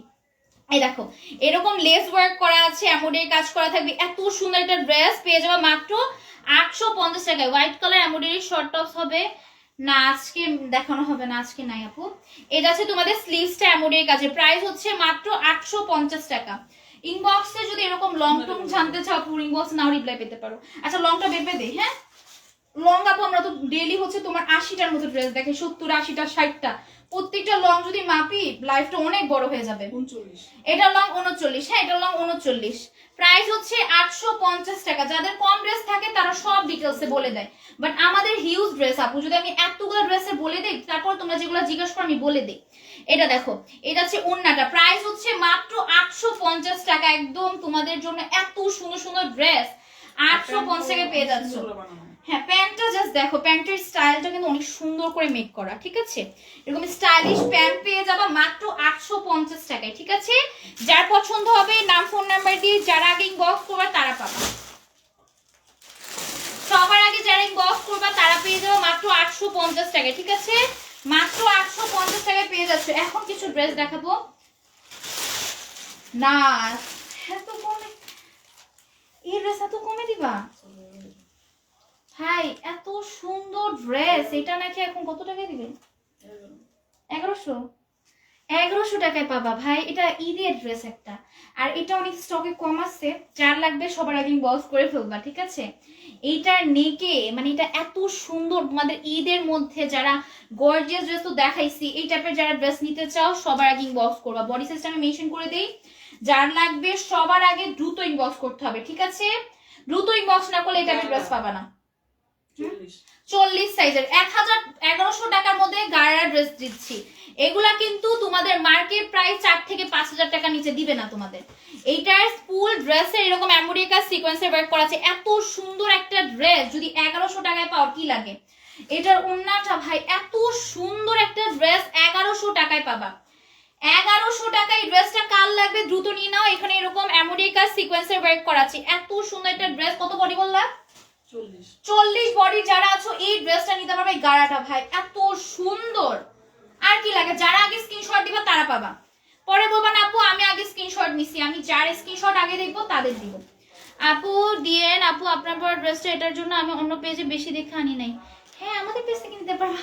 এই দেখো এরকম লেস ওয়ার্ক করা আছে, এমব্রয়ডারি কাজ করা থাকবে। এত সুন্দর একটা ড্রেস পেয়ে যাবে মাত্র 850 টাকায়। White colour embroidery short tops হবে না, আজকে দেখানো হবে না, আজকে নাই আপু। এটা আছে তোমাদের স্লিভসটা এমব্রয়ডারি কাজে, প্রাইস হচ্ছে মাত্র 850 টাকা। ইনবক্সে যদি এরকম লং টং জানতে চাও পুরো ইনবক্স নাও রিপ্লাই পেতে পারো। আচ্ছা লংটা বেপে দেই। হ্যাঁ লং আপু আমরা তো ডেইলি হচ্ছে তোমার 80টার মতো ড্রেস দেখে, 70, 80টা, 60টা। প্রত্যেকটা লং যদি মাপি লাইফটা অনেক বড় হয়ে যাবে। 39, এটা লং 39। হ্যাঁ এটা লং 39, প্রাইস হচ্ছে 850 টাকা। যাদের কম ড্রেস থাকে তারা সব ডিটেলসে বলে দেয়, বাট আমাদের হিউজ ড্রেস আপু, যদি আমি এতগুলো ড্রেসে বলে দিই তারপর তোমরা যেগুলো জিজ্ঞাসা করো আমি বলে দিই। এটা দেখো, এটা হচ্ছে ওন্নাটা, প্রাইস হচ্ছে মাত্র 850 টাকা। একদম তোমাদের জন্য এত সুন্দর সুন্দর ড্রেস 850 টাকায় পেয়ে যাচ্ছ। হ্যাঁ প্যান্টটা জাস্ট দেখো, প্যান্টের স্টাইলটা কিন্তু অনেক সুন্দর করে মেক করা, ঠিক আছে। এরকম স্টাইলিশ প্যান্ট পেয়ে যাবা মাত্র 850 টাকায়, ঠিক আছে। যার পছন্দ হবে নাম ফোন নাম্বার দিয়ে যারা আগে ইনবক্স করবা তারা পাবা। সবার আগে যারা ইনবক্স করবা তারা পেয়ে যাবে মাত্র 850 টাকায়, ঠিক আছে। মাত্র 850 টাকায় পেয়ে যাচ্ছে। এখন কিছু ড্রেস দেখাবো না, এত কমে এই ড্রেস এত কমে দিবা ভাই? এত সুন্দর ড্রেস, এটা নাকি এখন কত টাকায় দিবে? 1100 টাকায় পাবা ভাই। এটা ঈদের ড্রেস একটা, আর এটা অনেক স্টকে কম আছে। যার লাগবে সবার আগে ইনবক্স করে ফেলবা, ঠিক আছে। এইটার নেকে মানে এটা এত সুন্দর, তোমাদের ঈদের মধ্যে যারা গর্জিয়াস ড্রেস তো দেখাইছি, এই টাইপের যারা ড্রেস নিতে চাও সবার আগে ইনবক্স করবা। বডি সাইজটা আমি মেনশন করে দেই, যার লাগবে সবার আগে দ্রুত ইনবক্স করতে হবে, ঠিক আছে। দ্রুত ইনবক্স না করলে এই টাইপের ড্রেস পাবা না। 40 সাইজের 1100 টাকার মধ্যে গায়রা ড্রেস দিচ্ছি। এগুলা কিন্তু তোমাদের মার্কেট প্রাইস 4 থেকে 5000 টাকা নিচে দিবে না তোমাদের। এইটার ফুল ড্রেসের এরকম এমব্রয়ডারি কাজ সিকোয়েন্সের ওয়ার্ক করা আছে। এত সুন্দর একটা ড্রেস যদি 1100 টাকায় পাও কি লাগে। এটার ওন্নাটা ভাই এত সুন্দর একটা ড্রেস 1100 টাকায় পাবা। 1100 টাকায় এই ড্রেসটা কাল লাগবে দ্রুত নিয়ে নাও। এখানে এরকম এমব্রয়ডারি কাজ সিকোয়েন্সের ওয়ার্ক করা আছে। এত সুন্দর একটা ড্রেস। কত বডি বললা? 40 বডি যারা আছো এই ড্রেসটা নিতে পারবে। গাড়াটা ভাই এত সুন্দর, আর কি লাগে। যারা আগে স্ক্রিনশট দিবা তারা পাবা, পরে বলবা না আপু আমি আগে স্ক্রিনশট নিছি। আমি যার স্ক্রিনশট আগে দেখবো তাদের দিব। আপু ডিএন আপু আপনার পর ড্রেসটা এটার জন্য আমি অন্য পেজে বেশি দেখে আনি নাই। হ্যাঁ আমাদের পেজ থেকে নিতে পারবা।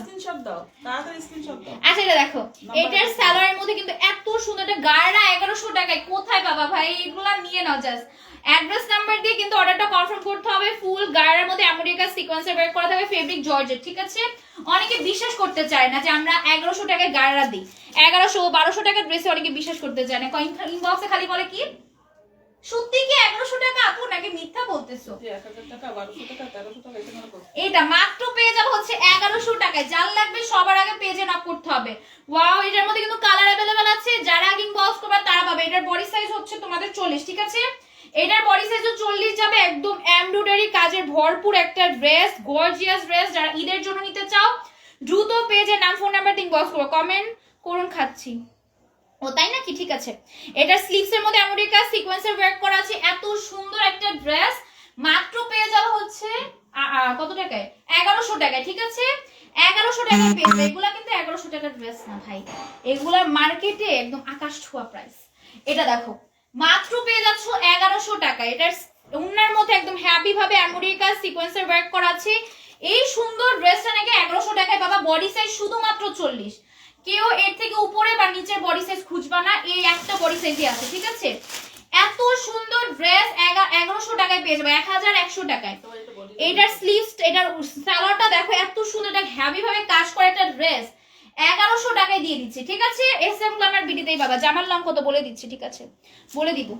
স্ক্রিনশট দাও, তাড়াতাড়ি স্ক্রিনশট দাও। আচ্ছা এটা দেখো, এটার সালোয়ারের মধ্যে কিন্তু এত সুন্দর একটা গাড়া 1100 টাকায় কোথায় পাবা ভাই? এগুলা নিয়ে নাও জাস্ট অ্যাড্রেস নাম্বার দিয়ে কিন্তু অর্ডারটা কনফার্ম করতে হবে। ফুল গায়ের মধ্যে আমেরিকা সিকোয়েন্সের ওয়ার্ক করা থাকবে, ফেব্রিক জর্জেট, ঠিক আছে? অনেকে বিশ্বাস করতে চায় না যে আমরা 1100 টাকায় গায়েরা দিই, 1100-1200 টাকার ড্রেসে অনেকে বিশ্বাস করতে চায় না। ইনবক্সে খালি বলে কি সত্যি কি 1100 টাকা আপু নাকি মিথ্যা বলতেছো? 1000 টাকা 1200 টাকা 1300 টাকা এটা মানে কত? এটা মাত্র পেয়ে যাবে হচ্ছে 1100 টাকায়। যার লাগবে সবার আগে পেজে নক করতে হবে। ওয়াও, এটার মধ্যে কিন্তু কালার अवेलेबल আছে, যারা ইনবক্স করবে তারা পাবে। এটার বডি সাইজ হচ্ছে তোমাদের 40, ঠিক আছে? এটার বডি সাইজও 40 যাবে। একদম এমব্রয়ডারি কাজের ভরপুর একটা ড্রেস, গর্জিয়াস ড্রেস। যারা ঈদের জন্য নিতে চাও দ্রুত পেজে নাম ফোন নাম্বার ইনবক্স করো, কমেন্ট করুন খাচ্ছি। ও তাই নাকি? ঠিক আছে। এটার স্লিভস এর মধ্যে আমেরিকা সিকোয়েন্সের ওয়ার্ক করা আছে, এত সুন্দর একটা ড্রেস মাত্র পেয়ে যাওয়া হচ্ছে কত টাকায়? 1100 টাকায়, ঠিক আছে? 1100 টাকায় পেয়ে যাবে। এগুলা কিন্তু 1100 টাকার ড্রেস না ভাই, এগুলা মার্কেটে একদম আকাশ ছোঁয়া প্রাইস। এটা দেখো মাত্র পেয়ে যাচ্ছ 1100 টাকায়। এটার ওন্নার মধ্যে একদম হ্যাপি ভাবে আমেরিকা সিকোয়েন্সের ওয়ার্ক করা আছে। এই সুন্দর ড্রেসটা নাকি 1100 টাকায় বাবা। বডি সাইজ শুধুমাত্র 40, কেউ এর থেকে উপরে বা নিচের বডি সাইজ খুঁজবা না, এই একটা বডি সাইজই আছে, ঠিক আছে? এত সুন্দর ড্রেস 1100 টাকায় পেয়ে যাবে, 1100 টাকায়। এটার স্লিভস, এটার সালোয়ারটা দেখো এত সুন্দর, এটা হেভি ভাবে কাজ করে একটা ড্রেস 1100 টাকায় দিয়ে দিচ্ছি, ঠিক আছে? এসএম গ্ল্যামার বিডিতেই বাবা। জামার লং কত বলে দিচ্ছি, ঠিক আছে? বলে দিব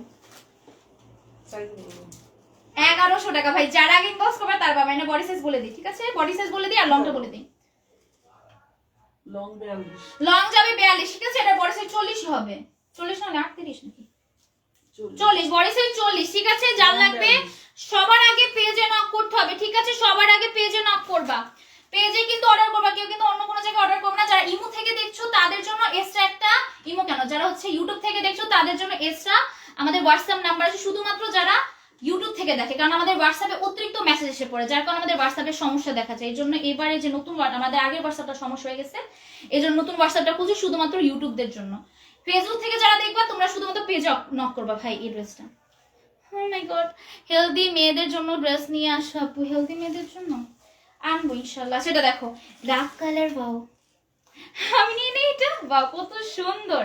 1100 টাকা ভাই। যারা আগে ইনবক্স করবে তার পাবে না। বডি সাইজ বলে দিই, ঠিক আছে? বডি সাইজ বলে দিই আর লংটা বলে দিই। লং 42, লং যাবে 42, ঠিক আছে? এটা বডি সাইজ 40 হবে। 40 না 38 নাকি? 40, বডি সাইজ 40, ঠিক আছে? যার লাগবে সবার আগে পেজে নক করতে হবে, ঠিক আছে? সবার আগে পেজে নক করবা, পেজে কিন্তু অর্ডার করবা, কেউ কিন্তু অন্য কোনো জায়গায় অর্ডার করবে না। যারা ইমো থেকে দেখছো তাদের জন্য এক্সট্রা একটা, ইমো কেন, যারা হচ্ছে ইউটিউব থেকে দেখছো তাদের জন্য এক্সট্রা আমাদের হোয়াটসঅ্যাপ নাম্বার আছে, শুধুমাত্র যারা ইউটিউব থেকে দেখে। কারণ আমাদের হোয়াটসঅ্যাপে অতিরিক্ত মেসেজ এসে পড়ে, যার কারণে আমাদের হোয়াটসঅ্যাপে সমস্যা দেখা যায়। এই জন্য এবারে যে নতুন, আমাদের আগের হোয়াটসঅ্যাপটা সমস্যা হয়ে গেছে, এই জন্য নতুন হোয়াটসঅ্যাপটা খুঁজে শুধুমাত্র ইউটিউবদের জন্য। ফেসবুক থেকে যারা দেখবা তোমরা শুধুমাত্র পেজে নক করবা ভাই। এই ড্রেসটা ও মাই গড, হেলদি মেয়েদের জন্য ড্রেস নিয়ে আসো আপু, হেলদি মেয়েদের জন্য আনবো ইনশাল্লাহ। সেটা দেখো ব্ল্যাক কালার, বাও আমি নিয়ে নেই এটা, বাহ কত সুন্দর,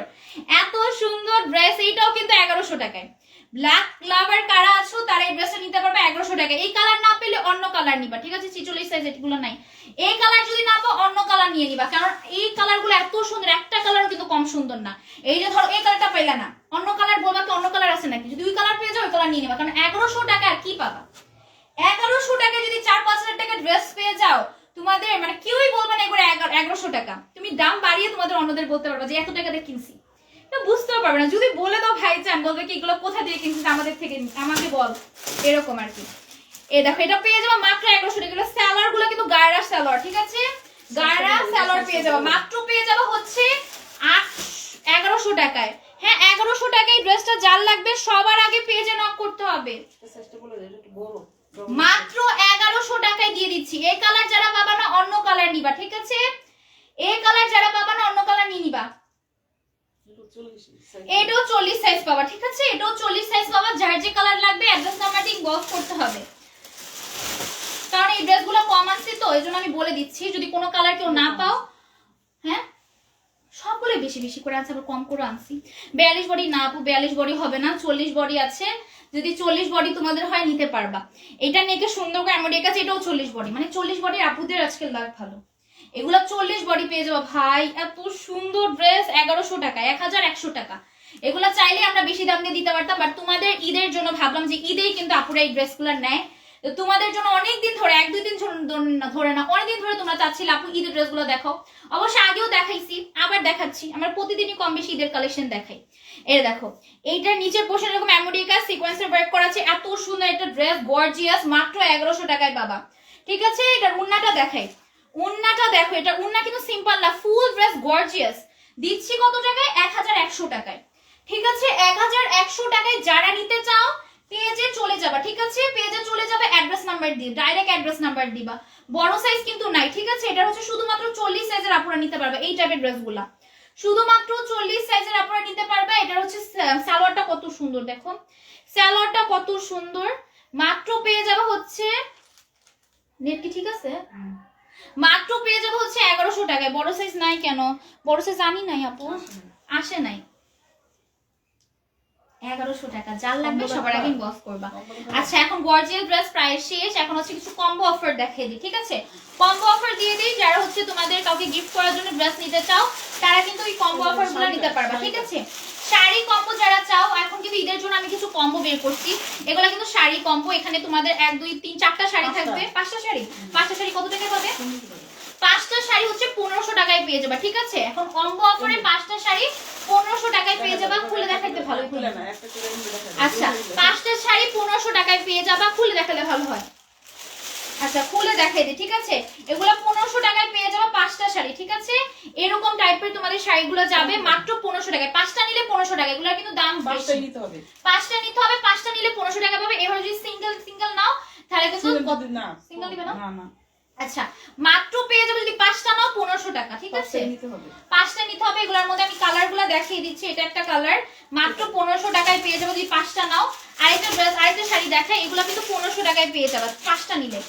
এত সুন্দর ড্রেস। এইটাও কিন্তু 1100 টাকায়। ব্ল্যাক লাভার কারা আছো তারা এই ড্রেসটা নিতে পারবে 1100 টাকায়। এই কালার না পেলে অন্য কালার নিবা, ঠিক আছে? 46 সাইজ এগুলো নাই। এই কালার যদি না পাও অন্য কালার নিয়ে নিবা, কারণ এই কালারগুলো এত সুন্দর, একটা কালারও কিন্তু কম সুন্দর না। এই যে ধরো এই কালারটা পাইলা না, অন্য কালার বলবা কি অন্য কালার আছে নাকি? যদি ওই কালার পেয়ে যাও ওই কালার নিয়ে নিবা, কারণ 1100 টাকা আর কি পাবা? 1100 টাকায় যদি 4-5 হাজার টাকা ড্রেস পেয়ে যাও, তোমাদের মানে কেউই বলবে না এগুলো 1100 টাকা। তুমি দাম বাড়িয়ে তোমাদের অন্যদের বলতে পারবে যে এত টাকা দিয়ে কিনছি, বুঝতেও পারবে না। যদি বলে দাও ভাইজান, বলবে কি এগুলো কোথা দিয়ে কিনছিস, আমাদের থেকে আমাকে বল, এরকম আর কি। এই দেখো এটা পেয়ে যাবো মাত্র 1100 টাকা। এগুলো সালোয়ার গুলো কিন্তু গায়রা সালোয়ার, ঠিক আছে? গায়রা সালোয়ার পেয়ে যাবো, মাত্র পেয়ে যাবো হচ্ছে 1100 টাকায়। হ্যাঁ 1100 টাকায় ড্রেসটা যার লাগবে সবার আগে পেজে নক করতে হবে। মাত্র 1100 টাকায় দিয়ে দিচ্ছি। এই কালার যারা পাবা না অন্য কালার নিবা, ঠিক আছে? এই কালার যারা পাবা না অন্য কালার নিয়ে নিবা। এটাও 40 সাইজ পাবা, ঠিক আছে? এটাও 40 সাইজ পাবা। যার যে কালার লাগবে অ্যাড্রেস নাম্বারটা ইনবক্স করতে হবে, কারণ এই ড্রেসগুলো কম আসছে তো এই জন্য আমি বলে দিচ্ছি। যদি কোনো কালার কেউ না পাও, হ্যাঁ সবগুলো বেশি বেশি করে আনছি, আবার কম করে আনছি। 42 বডি না আপু, 42 বডি হবে না, 40 বডি আছে। যদি 40 বডি তোমাদের হয় নিতে পারবা। এটা নেকে সুন্দর করে আমাদের কাছে, এটাও 40 বডি, মানে 40 বডি আপুদের আজকে লাগ ভালো। এগুলা 40 বডি পেয়ে যাবো ভাই। এত সুন্দর ড্রেস 1100 টাকা, 1100 টাকা। এগুলা চাইলে আমরা বেশি দাম দিয়ে দিতে পারতাম, বাট তোমাদের ঈদের জন্য ভাবলাম যে ঈদেই কিন্তু আপুরা এই ড্রেসগুলো নেয়। তো তোমাদের জন্য অনেকদিন ধরে, 1-2 দিন ধরে না, অনেকদিন ধরে তোমরা চাচ্ছিলে আপু ঈদের ড্রেসগুলো দেখাও। অবশ্য আগেও দেখাইছি, আবার দেখাচ্ছি। আমরা প্রতিদিনই কম বেশি ঈদের কালেকশন দেখাই। এই দেখো এইটার নিচের পোর্শন এরকম আমেরিকা সিকোয়েন্সের ওয়ার্ক করা আছে, এত সুন্দর একটা ড্রেস, গর্জিয়াস, মাত্র 1100 টাকায় বাবা, ঠিক আছে? এটার উন্নাটা দেখাই, উন্নাটা দেখো। এটা উন্না কিন্তু সিম্পল না, ফুল ড্রেস গর্জিয়াস। দিচ্ছি কত টাকায়? 1100 টাকায়, ঠিক আছে? 1100 টাকায় যারা নিতে চাও পেজে চলে যাবা, ঠিক আছে? পেজে চলে যাবে, অ্যাড্রেস নাম্বার দিয়ে ডাইরেক্ট অ্যাড্রেস নাম্বার দিবা। বড় সাইজ কিন্তু নাই, ঠিক আছে? এটা হচ্ছে শুধুমাত্র 40 সাইজের আপুরা নিতে পারবে। এই টাইপের ড্রেসগুলা শুধুমাত্র 40 সাইজের আপুরা নিতে পারবে। এটা হচ্ছে সালোয়ারটা কত সুন্দর, দেখো সালোয়ারটা কত সুন্দর। মাত্র পেয়ে যাবে হচ্ছে, নেট কি ঠিক আছে? মাত্র পেয়ে যাবে হচ্ছে 1100 টাকায়। বড় সাইজ নাই কেন? বড় সাইজ আনি নাই আপু, আসে নাই। 1100 টাকা। যার লাগবে কম্বো সবার আগে দরকার? ইনবক্স করবা। কম্বো দরকার? আচ্ছা এখন গর্জিয়াস ড্রেস প্রায় শেষ, এখন হচ্ছে কিছু কম্বো অফার দেখিয়ে দিই, ঠিক আছে? কম্বো অফার দিয়ে দিই, যারা হচ্ছে তোমাদের কাউকে গিফট করার জন্য ড্রেস নিতে চাও তারা কিন্তু এই কম্বো অফারগুলো নিতে পারবা, ঠিক আছে? শাড়ি কম্বো যারা চাও, এখন কিন্তু ঈদের জন্য আমি কিছু কম্বো বের করছি, এগুলো কিন্তু শাড়ি কম্বো। এখানে তোমাদের 1 2 3 4টা শাড়ি থাকবে, 5টা শাড়ি। 5টা শাড়ি কত টাকায় পাবে? 5টা শাড়ি হচ্ছে 1500 টাকায় পেয়ে যাবে, ঠিক আছে? এখন কম্বো অফারে 5টা শাড়ি 1500 টাকায় পেয়ে যাবা। খুলে দেখাইতে ভালোই খুলে খুলে না, একটা করে এনে দেখাই। আচ্ছা 5টা শাড়ি 1500 টাকায় পেয়ে যাবা, খুলে দেখালে ভালো হয়। আচ্ছা খুলে দেখাই দিই, ঠিক আছে? এগুলা 1500 টাকায় পেয়ে যাবা 5টা শাড়ি, ঠিক আছে? এরকম টাইপের তোমাদের শাড়িগুলো যাবে মাত্র 1500 টাকায়। 5টা নিলে 1500 টাকা, এগুলোর কিন্তু দাম বেশি। 5টাই নিতে হবে। 5টা নিতে হবে, 5টা নিলে 1500 টাকা পাবে। এবার যদি সিঙ্গেল সিঙ্গেল নাও তাহলে কিন্তু না সিঙ্গেল দিবে না? না না, আচ্ছা মাত্র পেয়ে যাবে যদি 5টা নাও 1500 টাকা, ঠিক আছে? 5টাই নিতে হবে। 5টা নিতে হবে। এগুলোর মধ্যে আমি কালারগুলো দেখিয়ে দিচ্ছি, এটা একটা কালার মাত্র 1500 টাকায় পেয়ে যাবে যদি 5টা নাও। আরেকটা ড্রেস, আরেকটা শাড়ি দেখাই, এগুলো কিন্তু 1500 টাকায় পেয়ে যাবে 5টা নিলে,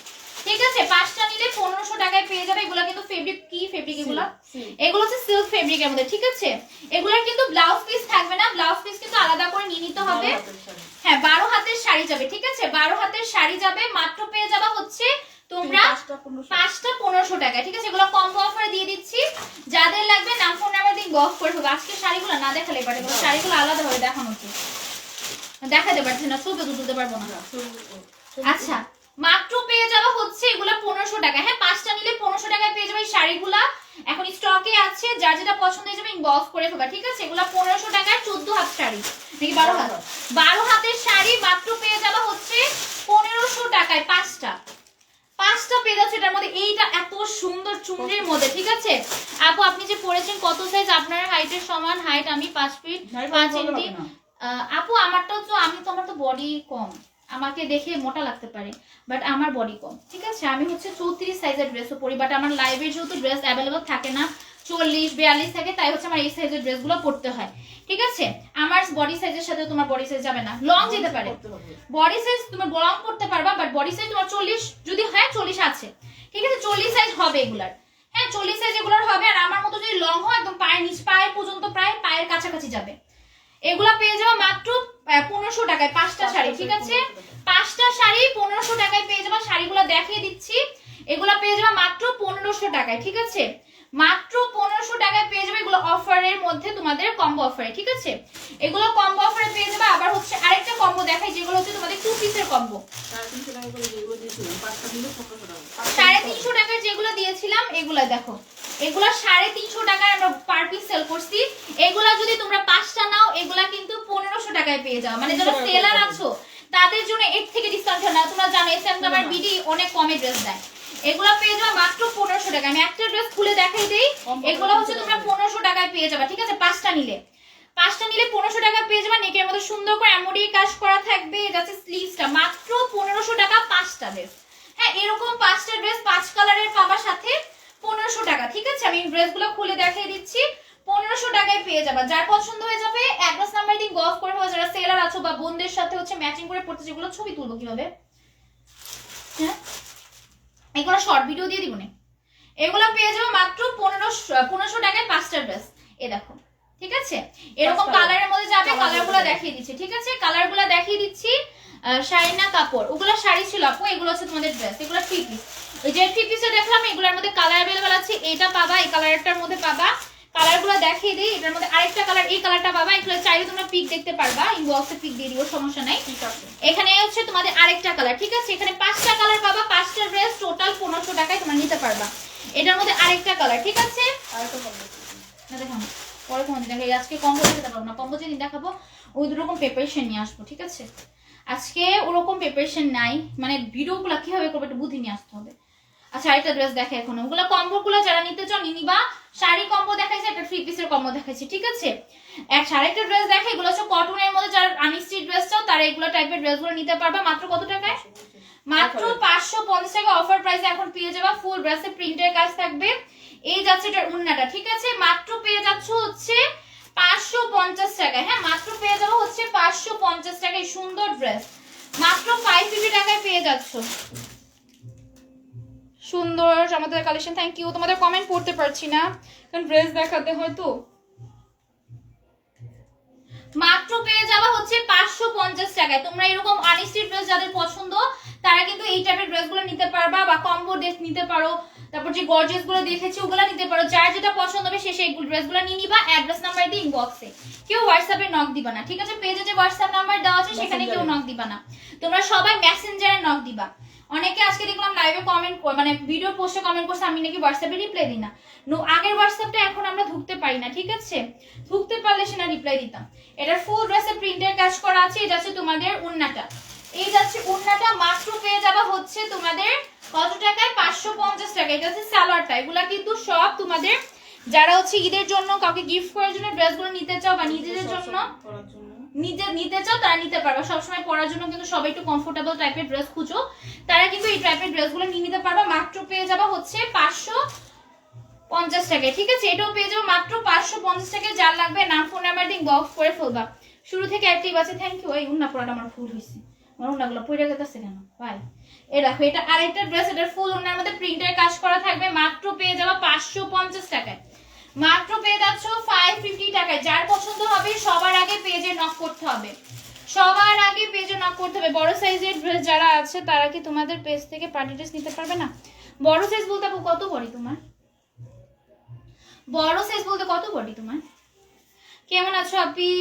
ঠিক আছে? 5টা নিলে 1500 টাকায় পেয়ে যাবে। এগুলো কিন্তু ফেব্রিক, কি ফেব্রিক এগুলো? এগুলো হচ্ছে সিল্ক ফেব্রিকের মধ্যে, ঠিক আছে? এগুলোর কিন্তু ব্লাউজ পিস থাকবে না, ব্লাউজ পিস কিন্তু আলাদা করে নিয়ে নিতে হবে। হ্যাঁ 12 হাতের শাড়ি যাবে, ঠিক আছে? 12 হাতের শাড়ি যাবে, মাত্র পেয়ে যাবা হচ্ছে তোমরা 5টা 1500 টাকা, ঠিক আছে? এগুলো কম্বো অফারে দিয়ে দিচ্ছি। যাদের লাগবে নাম ফোন নাম্বার দিয়ে বক্স করে হবে। আজকে শাড়িগুলো না দেখালে পারে, এগুলো শাড়িগুলো আলাদা ভাবে দেখানো উচিত, দেখাতে পারছি না, ছবি তুলতে পারবো না। আচ্ছা মাত্র পেয়ে যাবা হচ্ছে এগুলা 1500 টাকা। হ্যাঁ 5টা নিলে 1500 টাকায় পেয়ে যাবে এই শাড়িগুলা। এখন স্টকে আছে, যার যেটা পছন্দ হয়ে যাবে ইনবক্স করে ফেলবা, ঠিক আছে? এগুলা 1500 টাকার 14 হাত শাড়ি নাকি 12 হাত? 12 হাতের শাড়ি মাত্র পেয়ে যাবা হচ্ছে 1500 টাকায়। 5টা পেয়ে যাচ্ছে এটার মধ্যে। এইটা এত সুন্দর চুনরির মধ্যে, ঠিক আছে? আপু আপনি যে পরেছেন কত সাইজ? আপনার হাইটের সমান হাইট, আমি 5 ফিট 5 ইঞ্চি। আপু আমারটাও তো, আমি তো, আমার তো বডি কম, আমাকে দেখে মোটা লাগতে পারে বাট আমার বডি কম, ঠিক আছে? আমি হচ্ছে 34 সাইজের ড্রেসও পরি, বাট আমার লাইভে যেহেতু ড্রেস অ্যাভেলেবল থাকে না, 40 42 থাকে, তাই হচ্ছে আমার এই সাইজের ড্রেসগুলো পরতে হয়, ঠিক আছে? আমার বডি সাইজের সাথে তোমার বডি সাইজ যাবে না, লং যেতে পারে। বডি সাইজ তুমি লং করতে পারবা, বাট বডি সাইজ তোমার 40 যদি হয় 40 আছে, ঠিক আছে? 40 সাইজ হবে এগুলার। হ্যাঁ 40 সাইজ এগুলার হবে। আর আমার মতো যদি লং হয় একদম পায়ের নিচ, পায়ের পর্যন্ত, প্রায় পায়ের কাছাকাছি যাবে। এগুলা পেয়ে যাওয়া মাত্র 1500 টাকায় 5টা শাড়ি, ঠিক আছে? 5টা শাড়ি 1500 টাকায় পেয়ে যাবা। শাড়িগুলো দেখিয়ে দিচ্ছি, এগুলা পেয়ে যাবা মাত্র 1500 টাকায়, ঠিক আছে? মাত্র 1500 টাকায় পেয়ে যাবে এগুলো অফারের মধ্যে, তোমাদের কম্বো অফারে, ঠিক আছে? এগুলো কম্বো অফারে পেয়ে যাবে। আবার হচ্ছে আরেকটা কম্বো দেখাই, যেগুলো হচ্ছে তোমাদের 2 পিসের কম্বো। 350 টাকার যেগুলো দিয়েছিলাম এগুলা দেখো, এগুলা 350 টাকায় আমরা পার পিস সেল করছি। এগুলা যদি তোমরা 5টা নাও এগুলা কিন্তু 1500 টাকায় পেয়ে যাও। মানে যারা সেলার আছো তাদের জন্য এর থেকে ডিসকাউন্ট না, তোমরা জানো এসএম গ্লামার বিডি অনেক কমে ড্রেস দেয়। এগুলা পেয়ে যাও মাত্র 1500 টাকা। আমি একটা ড্রেস খুলে দেখাই দেই, এগুলো হচ্ছে তোমরা 1500 টাকায় পেয়ে যাবে, ঠিক আছে? 5টা নিলে 1500 টাকা পেয়ে যাবে। নেকের মধ্যে সুন্দর করে এমব্রয়ডারি কাজ করা থাকবে, যাচ্ছে স্লিভসটা মাত্র 1500 টাকা 5টা ড্রেস। হ্যাঁ এরকম 5টা ড্রেস 5 কালারের পাবা সাথে 1500 টাকা, ঠিক আছে? আমি ড্রেসগুলো খুলে দেখিয়ে দিচ্ছি, 1500 টাকায় পেয়ে যাবা। যার পছন্দ হয়ে যাবে অ্যাড্রেস নাম্বার দিয়ে গফ করে হবে। যারা সেলার আছো বা বোনদের সাথে হচ্ছে ম্যাচিং করে পড়তে, যেগুলো ছবি তুলবো কিভাবে, হ্যাঁ এগুলো শর্ট ভিডিও দিয়ে দিব না। এগুলো পেয়ে যাবে মাত্র 1500 টাকায় 5টা ড্রেস। এ দেখো, ঠিক আছে? এরকম কালারের মধ্যে যাবে, কালারগুলো দেখিয়ে দিচ্ছি, ঠিক আছে? কালারগুলো দেখিয়ে দিচ্ছি। শাড়িনা কাপড়, ওগুলা শাড়ি ছিল আপু, এগুলো হচ্ছে তোমাদের ড্রেস, এগুলো 3 পিস। ওই যে 3 পিসে দেখলাম এগুলোর মধ্যে কালার अवेलेबल আছে, এটা পাবা, এই কালারটার মধ্যে পাবা। কালারগুলো দেখিয়ে দিই, এটার মধ্যে আরেকটা কালার, এই কালারটা পাবা। এগুলো চাইলে তোমরা পিক দেখতে পারবা, ইনবক্সে পিক দিয়ে দিব, সমস্যা নাই। এখানে হচ্ছে তোমাদের আরেকটা কালার, ঠিক আছে? এখানে 5টা কালার পাবা, 5টা ড্রেস টোটাল 1500 টাকায় তোমরা নিতে পারবা। এটার মধ্যে আরেকটা কালার, ঠিক আছে? না দেখাও পরে কোন দিন দেখাই, আজকে কম্বো দেখাতে পারবো না। কম্বো যেদিন দেখাবো ওই দুরকম প্রিপারেশন নিয়ে আসবো, ঠিক আছে? আজকে ওরকম প্রিপারেশন নাই, মানে ভিডিওগুলো কিভাবে করবে একটু বুদ্ধি নিয়ে আসতে হবে। আচ্ছা আরেকটা ড্রেস দেখে, এখন ওগুলো কম্বোগুলো যারা নিতে চাও নিবা। শাড়ি কম্বো দেখাইছে, একটা 3 পিসের কম্বো দেখাইছে, ঠিক আছে? আরেকটা ড্রেস দেখে, এগুলো হচ্ছে কটনের মধ্যে, যারা আনস্টিচ ড্রেস চাও তারা এগুলো টাইপের ড্রেসগুলো নিতে পারবা। মাত্র কত টাকায়? মাত্র 550 টাকা অফার প্রাইসে এখন পেয়ে যাবা। ফুল ড্রেসে প্রিন্টের কাজ থাকবে, এই যাচ্ছে এটার উন্নাটা, ঠিক আছে? মাত্র পেয়ে যাচ্ছ হচ্ছে 550 টাকায়। হ্যাঁ মাত্র পেয়ে যাবো হচ্ছে 550 টাকায় সুন্দর ড্রেস, মাত্র 550 টাকায় পেয়ে যাচ্ছ। সুন্দর আমাদের কালেকশন, থ্যাংক ইউ। তোমাদের কমেন্ট পড়তে পারছি না কারণ ড্রেস দেখাতে হয়তো। মাত্র পেয়ে যাওয়া হচ্ছে 550 টাকায়। তোমরা এরকম আনস্টিচ ড্রেস যাদের পছন্দ তারা কিন্তু এই টাইপের ড্রেসগুলো নিতে পারবা, বা কম্বো ড্রেস নিতে পারো, তারপর যে গর্জিয়াস গুলো দেখেছি ওগুলো নিতে পারো। যার যেটা পছন্দ হবে সে সেই ড্রেসগুলো নিয়ে নিবা। অ্যাড্রেস নাম্বার দিয়ে ইনবক্সে, কেউ হোয়াটসঅ্যাপে নক দিবা না, ঠিক আছে? পেজে যে হোয়াটসঅ্যাপ নাম্বার দেওয়া আছে সেখানে কেউ নক দিবা না, তোমরা সবাই মেসেঞ্জারে নক দিবা। অনেকে আজকে দেখলাম লাইভে কমেন্ট মানে ভিডিও পোস্টে কমেন্ট করছে আমি নাকি হোয়াটসঅ্যাপে রিপ্লাই দিই না। আগের হোয়াটসঅ্যাপটা এখন আমরা ঢুকতে পারি না, ঠিক আছে? ঢুকতে পারলে সেটা রিপ্লাই দিতাম। এটার ফুল ড্রেসে প্রিন্টের কাজ করা আছে। এটা হচ্ছে তোমাদের ওড়নাটা, এই যাচ্ছে ওড়নাটা। মাত্র পেয়ে যাবা হচ্ছে তোমাদের কত টাকায়? 550 টাকা। এটা হচ্ছে সালোয়ারটা। এগুলা কিন্তু সব তোমাদের যারা হচ্ছে ঈদের জন্য কাউকে গিফট করার জন্য ড্রেসগুলো নিতে চাও বা নিজেদের জন্য নিজে নিতে চাও তারা নিতে পারবে। সবসময় পরার জন্য কিন্তু সবাই একটু কমফোর্টেবল টাইপের ড্রেস খুঁজো, তারা কিন্তু এই টাইপের ড্রেসগুলো নিয়ে নিতে পারবে। মাত্র পেয়ে যাবা হচ্ছে 550 টাকায়, ঠিক আছে? এটাও পেয়ে যাবো মাত্র 550 টাকায়। যার লাগবে নাম ফোন নাম্বার দিয়ে বক্স করে ফেলবা। শুরু থেকে অ্যাক্টিভ আছে, থ্যাংক ইউ। এই উন্না পড়াটা আমার ফুল হয়েছে, আমার উন্নাগুলো পড়ে গেছে কেন ভাই? এ দেখো, এটা আরেকটা ড্রেস, এটার ফুল ওনার মধ্যে প্রিন্টের কাজ করা থাকবে। মাত্র পেয়ে যাবা 550 টাকায়, মাত্র পেয়ে যাচ্ছ 550 টাকায়। যার পছন্দ হবে সবার আগে পেজে নক করতে হবে, সবার আগে পেজে নক করতে হবে। বড় সাইজের ড্রেস যারা আছে তারা কি তোমাদের পেজ থেকে পার্টি ড্রেস নিতে পারবে না? বড় সাইজ বলতে কত বডি তোমার? বড় সাইজ বলতে কত বডি তোমার? কেমন আছো আপি?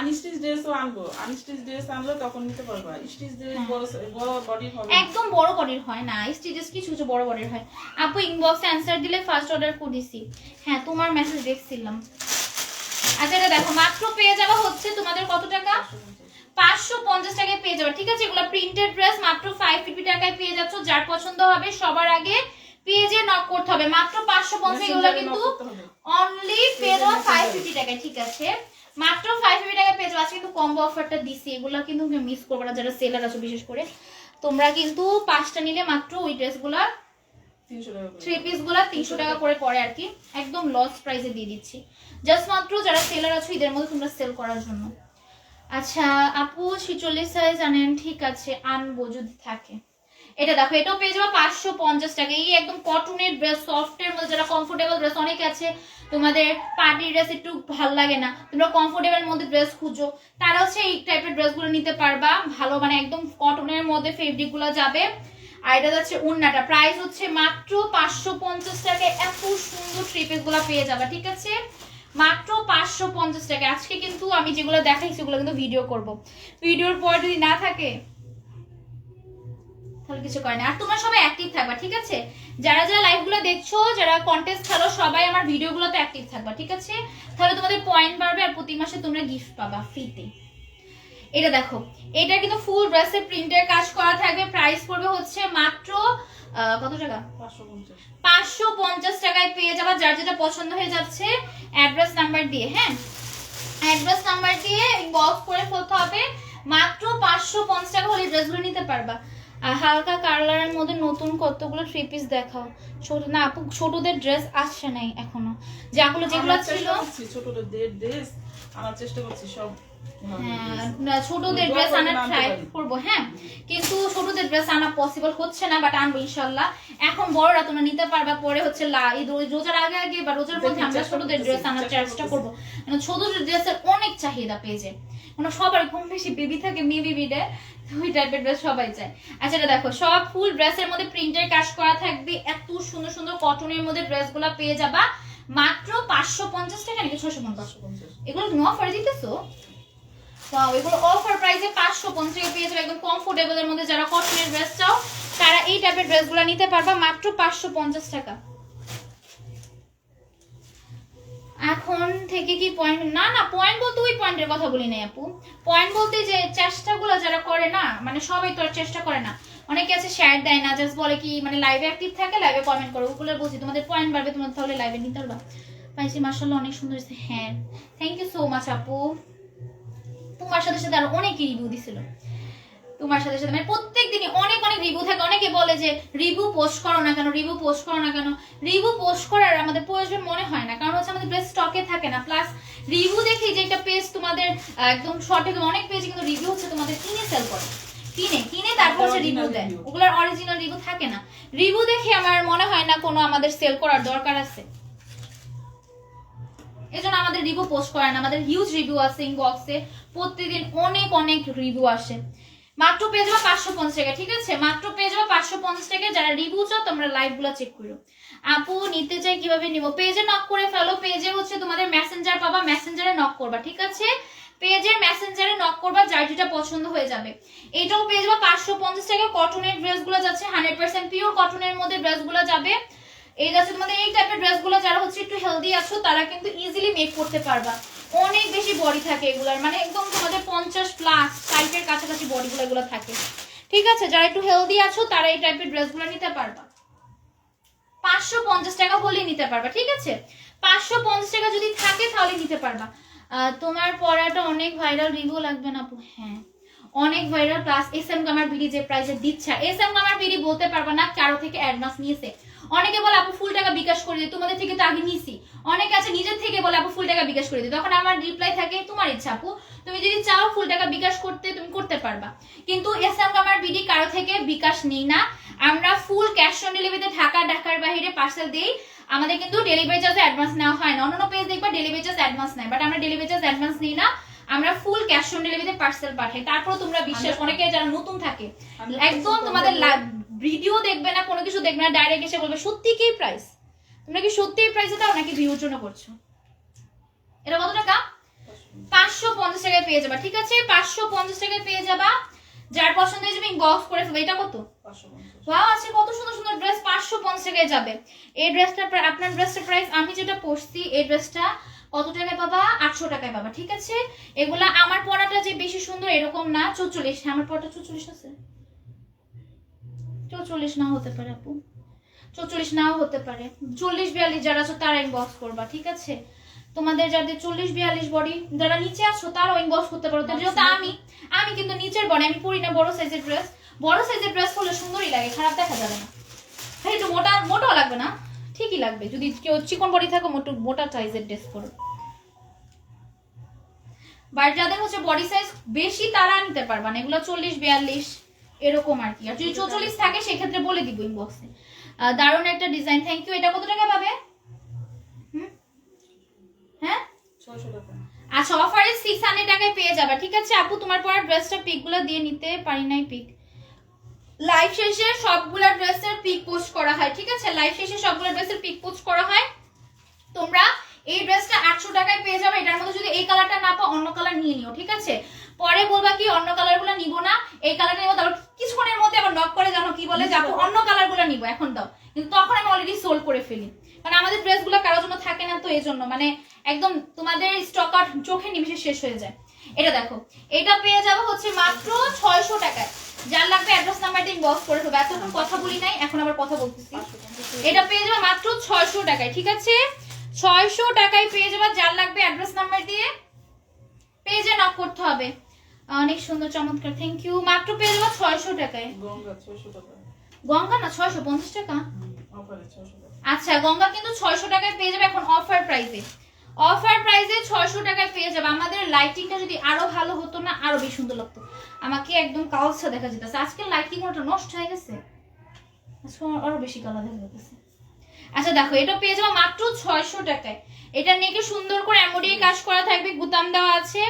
আনস্টিচ ড্রেসও আনবো, আনস্টিচ ড্রেস আনলে তখন নিতে পারবা। স্টিচ ড্রেস বড় বডির হবে, একদম বড় বডির হয় না, স্টিচেস কিছু কিছু বড় বডির হয়। আপু ইনবক্সে অ্যানসার দিলে ফার্স্ট অর্ডার করে দিছি। হ্যাঁ, তোমার মেসেজ দেখছিলাম। আচ্ছা, এটা দেখো, মাত্র পেয়ে যাবা হচ্ছে তোমাদের কত টাকা? 550 টাকায় পেয়ে যাবে, ঠিক আছে? এগুলো প্রিন্টেড ড্রেস মাত্র 550 টাকায় পেয়ে যাচ্ছ। যার পছন্দ হবে সবার আগে পেজে নক করতে হবে। মাত্র 550। এগুলো কিন্তু অনলি পেয়ে যাওয়া 550 টাকায়, ঠিক আছে? মাত্র 550 টাকায় পেয়ে যাবো। আজকে কিন্তু কম্বো অফারটা দিছি, এগুলো কিন্তু মিস করবে না যারা সেলার আছো। বিশেষ করে তোমরা কিন্তু 5টা নিলে মাত্র ওই ড্রেসগুলো 3 পিস গুলা 300 টাকা করে পড়ে আর কি। একদম লস প্রাইসে দিয়ে দিচ্ছি, জাস্ট মাত্র যারা সেলার আছো এদের মধ্যে তোমরা সেল করার জন্য। আচ্ছা আপু 46 সাইজ আনেন, ঠিক আছে আনবো যদি থাকে। এটা দেখো, এটাও পেয়ে যাবো 550 টাকা। এই একদম কটনের ড্রেস, সফটের মধ্যে যারা কমফোর্টেবল ড্রেস, অনেকে আছে তোমাদের পার্টি ড্রেস একটু ভাল লাগে না, তোমরা কমফোর্টেবল মধ্যে ড্রেস খুঁজো, তারা হচ্ছে এই টাইপের ড্রেসগুলো নিতে পারবা। ভালো মানে একদম কটনের মধ্যে ফেব্রিক গুলো যাবে। আর এটা যাচ্ছে ওড়নাটা, প্রাইস হচ্ছে মাত্র 550 টাকায়। এত সুন্দর থ্রি পিস গুলা পেয়ে যাবা, ঠিক আছে? মাত্র 550 টাকা। আজকে কিন্তু আমি যেগুলো দেখাইছি ওগুলো কিন্তু ভিডিও করব, ভিডিওর পর যদি না থাকে তাহলে কিছু করে না। আর তোমরা সবাই অ্যাক্টিভ থাকবা, ঠিক আছে? যারা যারা লাইভ গুলো দেখছো, যারা কন্টেস্ট খেলো, সবাই আমার ভিডিও গুলোতে অ্যাক্টিভ থাকবা, ঠিক আছে? তাহলে তোমাদের পয়েন্ট বাড়বে আর প্রতি মাসে তোমরা গিফট পাবা ফ্রিতে। এটা দেখো, এটা কিন্তু ফুল ড্রেসে প্রিন্টের কাজ করা থাকবে। প্রাইস পড়বে হচ্ছে মাত্র কত টাকা? 550 টাকায় পেয়ে যাবা। যার যেটা পছন্দ হয়ে যাচ্ছে অ্যাড্রেস নাম্বার দিয়ে, হ্যাঁ অ্যাড্রেস নাম্বার দিয়ে ইনবক্স করে ফেলতে হবে। মাত্র 550 টাকা হলে ড্রেসগুলো নিতে পারবা। হালকা কালারের মধ্যে নতুন কতগুলো থ্রি পিস দেখাও। ছোট না আপু, ছোটদের ড্রেস আসছে নাই এখনো, যেগুলো ছিল ছোটদের ড্রেস আনার চেষ্টা করছি সব। হ্যাঁ, ছোটদের ড্রেস আনার ট্রাই করব, হ্যাঁ কিন্তু ছোটদের ড্রেস আনা পসিবল হচ্ছে না, বাট আনবো ইনশাআল্লাহ। এখন বড়রা তোমরা নিতে পারবা, পরে হচ্ছে রোজার আগে আগে বা রোজার মধ্যে আমরা ছোটদের ড্রেস আনার চেষ্টা করবো। মানে ছোটদের ড্রেসের অনেক চাহিদা পেয়েছে, মানে সবার কম বেশি বেবি থাকে, মেয়ে বেবি দেয়, ওই টাইপের ড্রেস সবাই চায়। আচ্ছা এটা দেখো, সব ফুল ড্রেসের মধ্যে প্রিন্টের কাজ করা থাকবে। এত সুন্দর সুন্দর কটনের মধ্যে ড্রেসগুলো পেয়ে যাবা মাত্র 550 টাকা নাকি 650? এগুলো তুমি অফার দিতেছো? এগুলো অফার প্রাইসে 550 টাকা পেয়ে যাবে। একদম কমফোর্টেবল এর মধ্যে যারা কটনের ড্রেস চাও তারা এই টাইপের ড্রেসগুলো নিতে পারবা মাত্র 550 টাকা। এখন থেকে কি পয়েন্ট? না না, পয়েন্ট বলতে ওই পয়েন্টের কথা বলি নাই আপু। পয়েন্ট বলতে যে চেষ্টাগুলো যারা করে না, মানে সবাই তো আর চেষ্টা করে না, অনেকে আছে শেয়ার দেয় না, জাস্ট বলে কি মানে লাইভে অ্যাক্টিভ থাকে, লাইভে কমেন্ট করে, ওগুলো বলছি তোমাদের পয়েন্ট বাড়বে, তোমরা তাহলে লাইভে নিতে পারবা। পাইছি মাশাআল্লাহ, অনেক সুন্দর হয়েছে। হ্যাঁ থ্যাংক ইউ সো মাচ আপু। তোমার সাথে সাথে আরো অনেকে রিভিউ দিছিল, তোমার সাথে সাথে মানে প্রত্যেক দিনই অনেক অনেক রিভিউ থাকে। অনেকে বলে যে রিভিউ পোস্ট করো না কেন, রিভিউ পোস্ট করো না কেন। রিভিউ পোস্ট করার আমাদের প্রয়োজন মনে হয় না, কারণ হচ্ছে আমাদের ড্রেস স্টকে থাকে না। প্লাস রিভিউ দেখি যে একটা পেজ তোমাদের একদম শর্টে, অনেক পেজে কিন্তু রিভিউ হচ্ছে তোমাদের কিনে সেল করে, কিনে তারপর হচ্ছে রিভিউ দেয়, ওগুলোর অরিজিনাল রিভিউ থাকে না। রিভিউ দেখে আমার মনে হয় না কোনো আমাদের সেল করার দরকার আছে, এজন্য আমাদের রিভিউ পোস্ট করে না, আমাদের হিউজ রিভিউ আছে ইনবক্সে, প্রতিদিন অনেক অনেক রিভিউ আসে। মাত্র পেয়ে যাবে 550 টাকা, ঠিক আছে? মাত্র পেয়ে যাবে 550 টাকা। যারা রিভিউ চাও তোমরা লাইভ গুলো চেক করো। আপু নিতে চাই কিভাবে নিব? পেজে নক করে ফেলো। পেজে হচ্ছে তোমাদের মেসেঞ্জার পাবা, মেসেঞ্জারে নক করবা, ঠিক আছে? পেজের মেসেঞ্জারে নক করবা, যার যেটা পছন্দ হয়ে যাবে। এটাও পেয়ে যাবে 550 টাকা। কটনের ড্রেসগুলো যাচ্ছে 100% পিওর কটনের মধ্যে ড্রেসগুলো যাবে। এই যাচ্ছে তোমাদের এই টাইপের ড্রেসগুলো, যারা হচ্ছে একটু হেলদি আছো তারা কিন্তু ইজিলি মেক করতে পারবা। অনেক বেশি বডি থাকে এগুলার, মানে একদম তোমাদের 50+ টাইপের কাছাকাছি বডিগুলো এগুলো থাকে, ঠিক আছে? যারা একটু হেলদি আছো তারা এই টাইপের ড্রেসগুলো নিতে পারবা। 550 টাকা হলে নিতে পারবা, ঠিক আছে? 550 টাকা যদি থাকে তাহলে নিতে পারবা। তোমার পড়াটা অনেক ভাইরাল, রিভিউ লাগবে না আপু? হ্যাঁ অনেক ভাইরাল, প্লাস এস এম কামার বিডি যে প্রাইসে দিচ্ছে, এস এম কামার বিডি বলতে পারবা না কারো থেকে অ্যাডভান্স নিয়েছে। অনেকে বলে আপু ফুল টাকা বিকাশ করে দিই, তোমাদের থেকে তো আগে নিছি। অনেকে আছে নিজের থেকে বলে আপু ফুল টাকা বিকাশ করে দিই, তখন আমার রিপ্লাই থাকে তোমার ইচ্ছা আপু, তুমি যদি চাও ফুল টাকা বিকাশ করতে তুমি করতে পারবা। কিন্তু এস এম কামার বিডি কারো থেকে বিকাশ নেই না, আমরা ফুল ক্যাশ অন ডেলিভারিতে ঢাকার বাইরে পার্সেল দিই। আমাদের কিন্তু ডেলিভারি চার্জ অ্যাডভান্স নেওয়া হয় না। অন্যান্য পেজ দেখবা ডেলিভারি চার্জ অ্যাডভান্স নেয়, বাট আমরা ডেলিভারি চার্জ অ্যাডভান্স নিই না, আমরা ফুল ক্যাশ অন ডেলিভারিতে পার্সেল পাঠাই। তারপর তোমরা বিশ্বাস, অনেকে যারা নতুন থাকে একদম তোমাদের ভিডিও দেখবে না, কোনো কিছু দেখবে না, ডাইরেক্ট এসে বলবে সত্যি কি প্রাইস, তোমরা কি সত্যি এই প্রাইসে দাও নাকি ভিউর জন্য করছো? এটা কত টাকা? 550 টাকায় পেয়ে যাবা, ঠিক আছে? 550 টাকায় পেয়ে যাবা। যার পছন্দ হয়ে যাবে ইনবক্স করে ফেলবে। এটা কত? 550। ওয়াও, আছে কত সুন্দর সুন্দর ড্রেস। 550 টাকায় যাবে এই ড্রেসটা। আপনার ড্রেসটার প্রাইস আমি যেটা পরছি এই ড্রেসটা কত টাকায় পাবা? 800 টাকায় পাবা, ঠিক আছে? এগুলা আমার পরাটা যে বেশি সুন্দর এরকম না। 44, আমার পরাটা 44 আছে। 44 নাও হতে পারে আপু, 44 নাও হতে পারে। 40-42 যারা আছো তারা ইনবক্স করবা, ঠিক আছে? তোমাদের যাদের 40-42 বডি, যারা নিচে আছো তারাও ইনবক্স করতে পারো। যেহেতু আমি কিন্তু নিচের বডি, আমি পরি না বড় সাইজের ড্রেস। বড় সাইজের ড্রেস পরলে সুন্দরই লাগে, খারাপ দেখা যাবে না। হ্যাঁ একটু মোটাও লাগবে না, ঠিকই লাগবে। যদি কেউ চিকন বডি থাকো মোটা সাইজের ড্রেস পরো। বাট যাদের হচ্ছে বডি সাইজ বেশি তারা নিতে পারবা না, এগুলো 40-42 এরকম আর কি। আর যদি 44 থাকে সেক্ষেত্রে বলে দিব ইনবক্সে। দারুণ একটা ডিজাইন, থ্যাংক ইউ। এটা কত টাকা পাবে? হ্যাঁ 600 টাকা। আচ্ছা, অফারে 600 টাকায় পেয়ে যাবে, ঠিক আছে আপু? তোমার পরা ড্রেসটা পিকগুলো দিয়ে নিতে পারি নাই, পিক লাইভ শেষে সবগুলা ড্রেসের পিক পোস্ট করা হয়, ঠিক আছে? লাইভ শেষে সবগুলা ড্রেসের পিক পোস্ট করা হয়। তোমরা এই ড্রেসটা 800 টাকায় পেয়ে যাবে। এটার মধ্যে যদি এই কালারটা না পাও অন্য কালার নিয়ে নিও, ঠিক আছে? পরে বলবা কি অন্য কালারগুলো নিব না, এই কালারটা নিব। তারপর কিছুক্ষণের মধ্যে আবার নক করে জানো কি বলে যে আপু অন্য কালারগুলো নিব এখন দাও, কিন্তু তখন আমি অলরেডি সোল্ড করে ফেলি। কারণ আমাদের ড্রেসগুলো কারোর জন্য থাকে না, তো এই জন্য মানে একদম তোমাদের স্টক আউট চোখে নিমিশে শেষ হয়ে যায়। এটা দেখো, এটা পেয়ে যাবো হচ্ছে মাত্র 600 টাকায়। যার লাগবে অ্যাড্রেস নাম্বারটা ইনবক্স করে দেবো। এতক্ষণ কথা বলি নাই, এখন আবার কথা বলতেছি। এটা পেয়ে যাবে মাত্র 600 টাকায়, ঠিক আছে? 600 টাকায় পেয়ে যাবে। যার লাগবে অ্যাড্রেস নাম্বার দিয়ে পেজে নক করতে হবে। অনেক সুন্দর চমৎকার, থ্যাংক ইউ। মাত্র পেয়ে যাবে 600 টাকায়। গঙ্গা 600 টাকা। গঙ্গা না 650 টাকা। অফারে 600 টাকা। আচ্ছা, গঙ্গা কিন্তু 600 টাকায় পেয়ে যাবে এখন অফার প্রাইসে। অফার প্রাইসে 600 টাকায় পেয়ে যাবে। আমাদের লাইটিংটা যদি আরো ভালো হতো না, আরো বেশি সুন্দর লাগতো। আমাকে একদম কালসা দেখা যেতেছে। আজকের লাইটিং ওটা নষ্ট হয়ে গেছে, আজকে আরো বেশি কালা দেখা যেতেছে। আচ্ছা দেখো, এটা পেয়ে যাবো মাত্র 600 টাকায়। এটা নেকে সুন্দর করে এমব্রয়ডারি কাজ করা থাকবে, বুতাম দেওয়া আছে।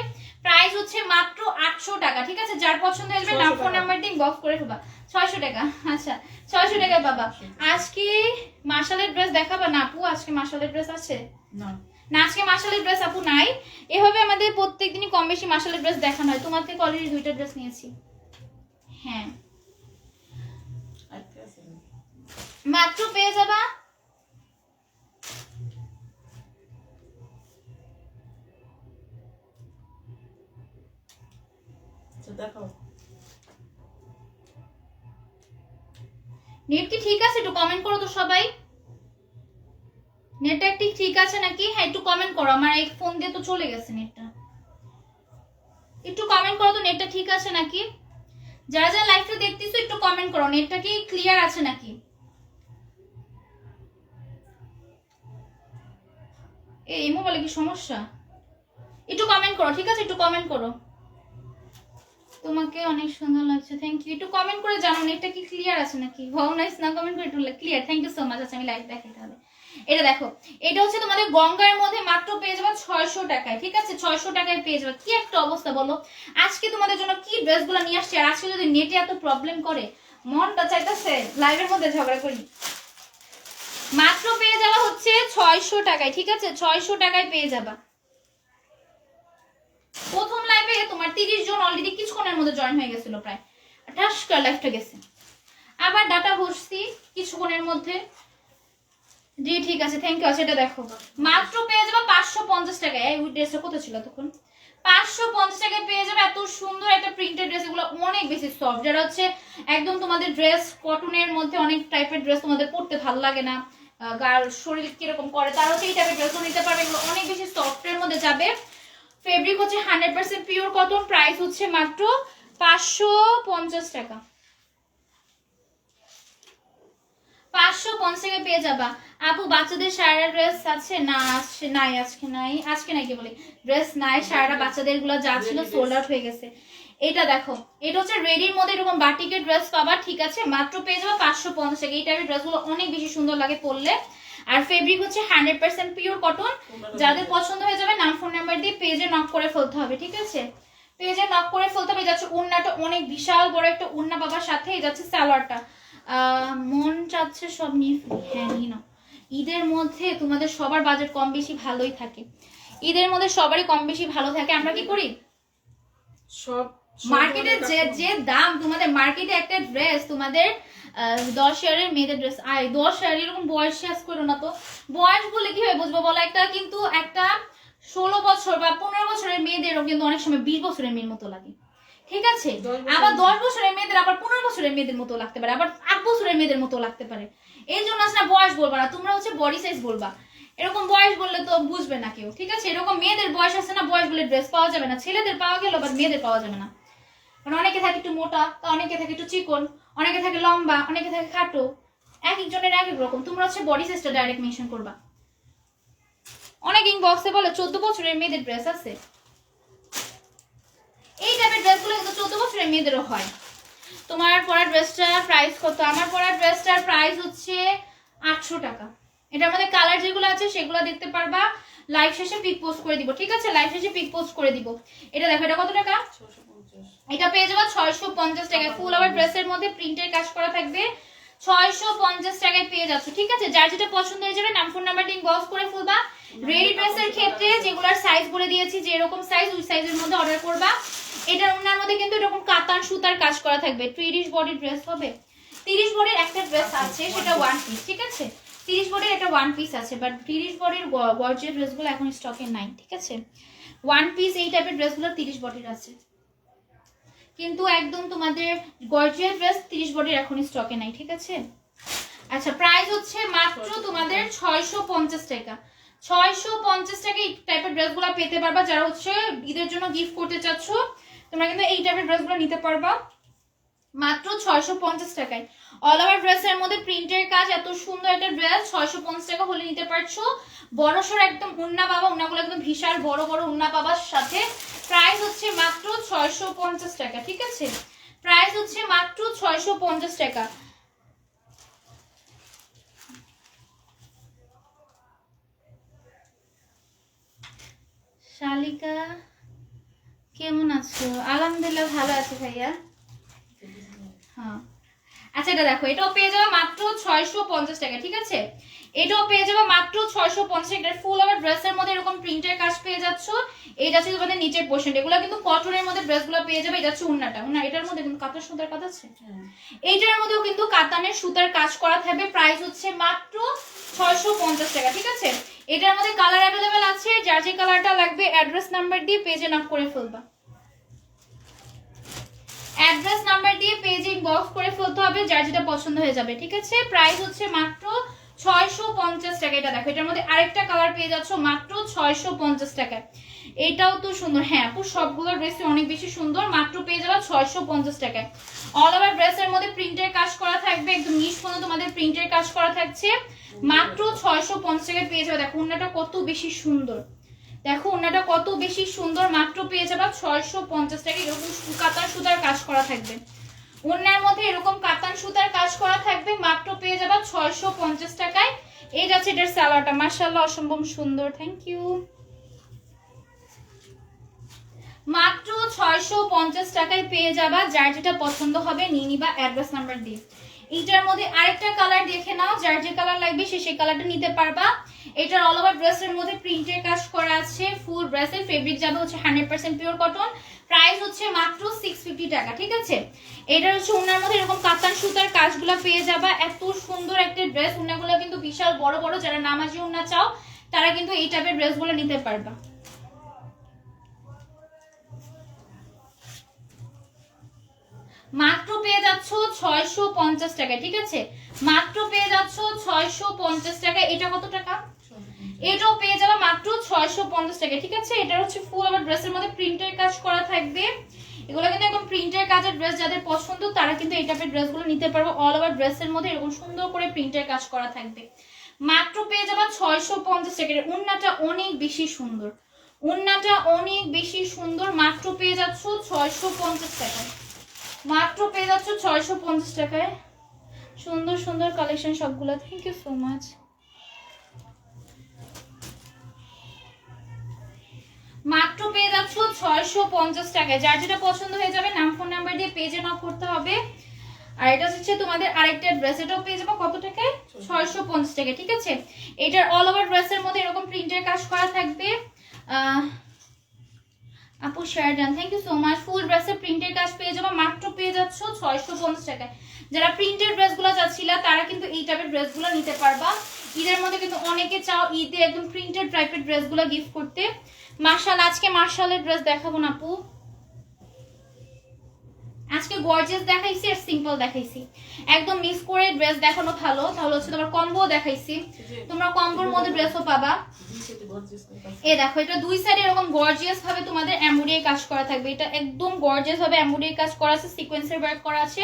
প্রাইস হচ্ছে মাত্র 800 টাকা, ঠিক আছে? যার পছন্দ হয়ে যাবে নাম ফোন নাম্বার দিয়ে ইনবক্স করে ফেলবা। 600 টাকা, আচ্ছা 600 টাকায় বাবা। আজকে মার্শালের ড্রেস দেখাবা না আপু? আজকে মার্শালের ড্রেস আছে না? না, আজকে মার্শালের ড্রেস আপু নাই। এভাবে আমাদের প্রত্যেকদিনই কম বেশি মার্শালের ড্রেস দেখানো হয়। তোমার থেকে অলরেডি 2টা ড্রেস নিয়েছি। হ্যাঁ, আজকে আছে। মাত্র পেয়ে যাবা। আচ্ছা দেখাও। নেট কি ঠিক আছে? একটু কমেন্ট করো তো সবাই। নেটটা কি ঠিক আছে নাকি? হ্যাঁ একটু কমেন্ট করো। আমার এই ফোন দিয়ে তো চলে গেছে নেটটা। একটু কমেন্ট করো তো নেটটা ঠিক আছে নাকি। যারা যারা লাইভটা দেখতেছো একটু কমেন্ট করো, নেটটা কি ক্লিয়ার আছে নাকি। এই মোবাইলে কি সমস্যা? একটু কমেন্ট করো, ঠিক আছে? একটু কমেন্ট করো। তোমাকে অনেক সুন্দর লাগছে, থ্যাংক ইউ। একটু কমেন্ট করে জানাও নেটটা কি ক্লিয়ার আছে নাকি। ভাও নাইস না কমেন্ট করে একটু clear, thank you so much. আচ্ছা আমি লাইভ দেখাই তাহলে। এটা দেখো, এটা হচ্ছে তোমাদের গঙ্গার মধ্যে মাত্র পেয়ে যাবে 600 টাকায়, ঠিক আছে? 600 টাকায় পেয়ে যাবে। কি একটা অবস্থা বলো, আজকে তোমাদের জন্য কি ড্রেসগুলো নিয়ে আসছে। আর আজকে যদি নেটে এত প্রবলেম করে, মনটা চাইতেছে লাইভের মধ্যে ঝগড়া করি। মাত্র পেয়ে যাওয়া হচ্ছে 600 টাকায়, ঠিক আছে? 600 টাকায় পেয়ে যাবা। প্রথম লাইভে তোমার 30 জন অলরেডি কিছুক্ষণের মধ্যে জয়েন হয়ে গেছিল, প্রায় ঠাস করে লাইভটা গেছে। আবার ডাটা বসছি কিছুক্ষণের মধ্যে। জি ঠিক আছে, থ্যাংক ইউ। সেটা দেখো, মাত্র পেয়ে যাবে 550 টাকায়। এই ড্রেসটা কত ছিল তখন? 550 টাকায় পেয়ে যাবে এত সুন্দর একটা প্রিন্টেড ড্রেস। এগুলো অনেক বেশি সফট, যারা হচ্ছে একদম তোমাদের ড্রেস কটনের মধ্যে অনেক টাইপের ড্রেস তোমাদের পরতে ভালো লাগে না, গার শরীর কিরকম করে, তারা হচ্ছে এই টাইপের ড্রেসও নিতে পারবে। এগুলো অনেক বেশি সফটের মধ্যে যাবে। ফেব্রিক হচ্ছে 100% পিওর কটন। প্রাইস হচ্ছে মাত্র 550 টাকা। 550 টাকায় পেয়ে যাবা। আপু বাচ্চাদের সারা ড্রেস আছে না? নাই, আজকে নাই কি বলি, ড্রেস নাই সারা বাচ্চাদের গুলো যা ছিল সোল্ড আউট হয়ে গেছে। এটা দেখো, এটা হচ্ছে রেডির মধ্যে এরকম বাটিকের ড্রেস পাবা, ঠিক আছে? মাত্র পেয়ে যাবা 550 টাকা। এই টাইপের ড্রেসগুলো অনেক বেশি সুন্দর লাগে পরলে। আর ফেব্রিক হচ্ছে 100% পিওর কটন। যাদের পছন্দ হয়ে যাবে নাম ফোন নাম্বার দিয়ে পেজে নক করে ফেলতে হবে, ঠিক আছে? পেজে নক করে ফেলতে হবে। যাচ্ছে উন্নাটা অনেক বিশাল বড় একটা উন্না বাবার সাথে। এই যাচ্ছে সালোয়ারটা, মন চাচ্ছে সব নিয়ে হ্যাঁ নিয়ে নাও। ঈদের মধ্যে তোমাদের সবার বাজেট কম বেশি ভালোই থাকে, ঈদের মধ্যে সবারই কম বেশি ভালো থাকে। আমরা কি করি, সব মার্কেটে যে দাম, তোমাদের মার্কেটে একটা ড্রেস তোমাদের 10 ইয়ারের মেয়েদের ড্রেস 10 ইয়ার এরকম বয়স শেষ করো না তো। বয়স বলে কি হয় বুঝবো বলো, একটা কিন্তু একটা 16 বছর বা 15 বছরের মেয়েদেরও কিন্তু অনেক সময় 20 বছরের মেয়ের মতো লাগে, ঠিক আছে? আবার 10 বছরের মেয়েদের আবার 15 বছরের মেয়েদের মতো লাগতে পারে, আবার 8 বছরের মেয়েদের মতো লাগতে পারে। এই জন্য আসলে বয়স বলবা না, তোমরা হচ্ছে বডি সাইজ বলবা। এরকম বয়স বললে তো বুঝবে না কেউ, ঠিক আছে? এরকম মেয়েদের বয়স আছে না, বয়স বলে ড্রেস পাওয়া যাবে না। ছেলেদের পাওয়া গেল বাট মেয়েদের পাওয়া যাবে না। মানে অনেকে থাকে একটু মোটা, তা অনেকে থাকে একটু চিকন, অনেকে থাকে লম্বা, অনেকে থাকে খাটো। এক একজনের এক এক রকম। তোমরা হচ্ছে বডি সাইজটা ডাইরেক্ট মেনশন করবা। অনেক ইনবক্সে বলে 14 বছরের মেয়েদের ড্রেস আছে। এই টাইপের ড্রেসগুলো কিন্তু 14 বছরের মেয়েদেরও হয়। তোমার পরা ড্রেসটার প্রাইস কত? আমার পরা ড্রেসটার প্রাইস হচ্ছে 800 টাকা। এটার মধ্যে কালার যেগুলো আছে সেগুলো দেখতে পারবা। লাইভ শেষে পিক পোস্ট করে দিব, ঠিক আছে? লাইভ শেষে পিক পোস্ট করে দিব। এটা দেখো, এটা কত টাকা? 650। এটা পেয়ে যাবে 650 টাকায়। ফুল আবার ড্রেসের মধ্যে প্রিন্টের কাজ করা থাকবে। 650 টাকায় পেয়ে যাচ্ছ, ঠিক আছে? যার যেটা পছন্দ হয়ে যাবে নাম ফোন নাম্বার ইনবক্স করে ফেলবা। রেডি ড্রেসের ক্ষেত্রে যেগুলোর সাইজ বলে দিয়েছি, যে এরকম সাইজ ওই সাইজের মধ্যে অর্ডার করবা। এটার ওনার মধ্যে কিন্তু এরকম কাতান সুতার কাজ করা থাকবে। 30 বডি ড্রেস হবে। 30 বডির একটা ড্রেস আছে, সেটা ওয়ান পিস, ঠিক আছে? 30 বডির একটা ওয়ান পিস আছে, বাট 30 বডির গর্জিয়াস ড্রেসগুলো এখন স্টকে নাই, ঠিক আছে? ওয়ান পিস এই টাইপের ড্রেসগুলো 30 বডির আছে, কিন্তু একদম তোমাদের গর্জিয়াস ড্রেস 30 বডির এখন স্টকে নাই, ঠিক আছে? আচ্ছা, প্রাইস হচ্ছে মাত্র তোমাদের 650 টাকা। 650 টাকা এই টাইপের ড্রেসগুলো পেতে পারবা। যারা হচ্ছে ঈদের জন্য গিফট করতে চাচ্ছ, তোমরা কিন্তু এই টাইপের ড্রেসগুলো নিতে পারবা মাত্র 650 টাকায়। অল ওভার ড্রেসের মধ্যে প্রিন্টের কাজ, এত সুন্দর একটা ড্রেস 650 টাকা হলে নিতে পারছো। বড়সড় একদম উন্না পাবা, উন্নাগুলো একদম বিশাল বড় বড় উন্না পাবার সাথে। প্রাইস হচ্ছে মাত্র 650 টাকা, ঠিক আছে? প্রাইস হচ্ছে মাত্র 650 টাকা। শালিকা কেমন আছো? আলহামদুলিল্লাহ ভালো আছি ভাইয়া। হ্যাঁ, আচ্ছা এটা দেখো, এটাও পেয়ে যাবে মাত্র 650 টাকা, ঠিক আছে? এটাও পেয়ে যাবে মাত্র 650 টাকা। ফুল ওভার ড্রেসের মধ্যে এরকম প্রিন্টের কাজ পেয়ে যাচ্ছ। এইটা হচ্ছে তোমাদের নিচের পোর্শন। এগুলো কিন্তু কটনের মধ্যে ড্রেসগুলো পেয়ে যাবে। এটা হচ্ছে উন্নাটা, এটার মধ্যে কিন্তু কাতান সুতার কাজ আছে। এইটার মধ্যেও কিন্তু কাতানের সুতার কাজ করা থাকবে। প্রাইস হচ্ছে মাত্র 650 টাকা, ঠিক আছে? এটার মধ্যে কালার অ্যাভেলেবেল আছে। যার যে কালারটা লাগবে অ্যাড্রেস নাম্বার দিয়ে পেজে নক করে ফেলবা। অ্যাড্রেস নাম্বার দিয়ে পেজে ইনবক্স করে ফেলতে হবে, যার যেটা পছন্দ হয়ে যাবে, ঠিক আছে? প্রাইস হচ্ছে মাত্র 650 টাকা। এটা দেখো, এটার মধ্যে আরেকটা কালার পেয়ে যাচ্ছ মাত্র 650 টাকায়। এটাও তো সুন্দর। হ্যাঁ আপু, সবগুলো ড্রেসই অনেক বেশি সুন্দর। মাত্র পেয়ে যাবে 650 টাকায়। অল ওভার ড্রেসের মধ্যে প্রিন্টের কাজ করা থাকবে, একদম নিচ পর্যন্ত তোমাদের প্রিন্টের কাজ করা থাকছে। মাত্র 650 টাকায় পেয়ে যাবে। দেখো ওন্নাটা কত বেশি সুন্দর, দেখো ওন্নাটা কত বেশি সুন্দর। মাত্র পেয়ে যাবে 650 টাকা। এরকম কাতান সুতার কাজ করা থাকবে, ওন্নার মধ্যে এরকম কাতান সুতার কাজ করা থাকবে। মাত্র পেয়ে যাবে 650 টাকায়। এই যাচ্ছে এটার সালোয়ারটা, মাশাআল্লাহ অসম্ভব সুন্দর, থ্যাংক ইউ। মাত্র 650 টাকায় পেয়ে যাবা, যার যেটা পছন্দ হবে নিয়ে নিবা অ্যাড্রেস নাম্বার দিয়ে। এইটার মধ্যে আরেকটা কালার দেখে নাও, যার যে কালার লাগবে সে সেই কালারটা নিতে পারবা। এটার অল ওভার ড্রেসের মধ্যে প্রিন্টের কাজ করা আছে, ফুল ড্রেসের ফেব্রিক যাবে হচ্ছে 100% পিওর কটন, প্রাইস হচ্ছে মাত্র 650 টাকা, ঠিক আছে। এটার হচ্ছে ওনার মধ্যে এরকম কাতান সুতার কাজগুলো পেয়ে যাবা, এত সুন্দর একটা ড্রেস। ওনাগুলো কিন্তু বিশাল বড় বড়, যারা নামাজি ওনা চাও তারা কিন্তু এই টাইপের ড্রেসগুলো নিতে পারবা। মাত্র পেয়ে যাচ্ছ 650 টাকা, ঠিক আছে, মাত্র পেয়ে যাচ্ছ 650 টাকা। এটা কত টাকা? এটাও পেয়ে যাবে মাত্র 650 টাকা, ঠিক আছে। এটা হচ্ছে ফুল আবার ড্রেসের মধ্যে প্রিন্টের কাজ করা থাকবে। এগুলো কিন্তু একদম প্রিন্টের কাজের ড্রেস, যাদের পছন্দ তারা কিন্তু এই টাইপের ড্রেসগুলো নিতে পারবে। অল ওভার ড্রেসের মধ্যে এরকম সুন্দর করে প্রিন্টের কাজ করা থাকবে। মাত্র পেয়ে যাবে 650 টাকা। ওড়নাটা অনেক বেশি সুন্দর, ওড়নাটা অনেক বেশি সুন্দর। মাত্র পেয়ে যাচ্ছ 650 টাকায়, মাত্র পেয়ে যাচ্ছ 650 টাকায়। সুন্দর সুন্দর কালেকশন সবগুলো, থ্যাংক ইউ সো মাচ। মাত্র পেয়ে যাচ্ছ 650 টাকায়, যার যেটা পছন্দ হয়ে যাবে নাম ফোন নাম্বার দিয়ে পেজে নক করতে হবে। আর এটা হচ্ছে তোমাদের আরেকটা ড্রেস, এটাও পেয়ে যাবো কত টাকায়? 650 টাকা, ঠিক আছে। এটার অল ওভার ড্রেসের মধ্যে এরকম প্রিন্টের কাজ করা থাকবে। আপু শেয়ারডান, থ্যাংক ইউ সো মাচ। ফুল ড্রেসের প্রিন্টের কাজ পেয়ে যাবো, মাত্র পেয়ে যাচ্ছ 650 টাকায়। যারা প্রিন্টের ড্রেসগুলো চাচ্ছিলা তারা কিন্তু এই টাইপের ড্রেসগুলো নিতে পারবা। ঈদের মধ্যে কিন্তু অনেকে চাও ঈদে একদম প্রিন্টেড টাইপের ড্রেসগুলো গিফট করতে। মার্শাল, আজকে মার্শালের ড্রেস দেখাবো না আপু, আজকে গর্জিয়াস দেখাইছি আর সিম্পল দেখাইছি। একদম মিস করে ড্রেস দেখানো ভালো, তাহলে হচ্ছে তোমার কম্বো দেখাইছি, তোমরা কম্বোর মধ্যে ড্রেসও পাবা। এ দেখো, এটা দুই সাইডে এরকম গর্জিয়াস ভাবে তোমাদের এমব্রয়ডারি কাজ করা থাকবে। এটা একদম গর্জিয়াস ভাবে এমব্রয়ডারি কাজ করা আছে, সিকোয়েন্সের ওয়ার্ক করা আছে,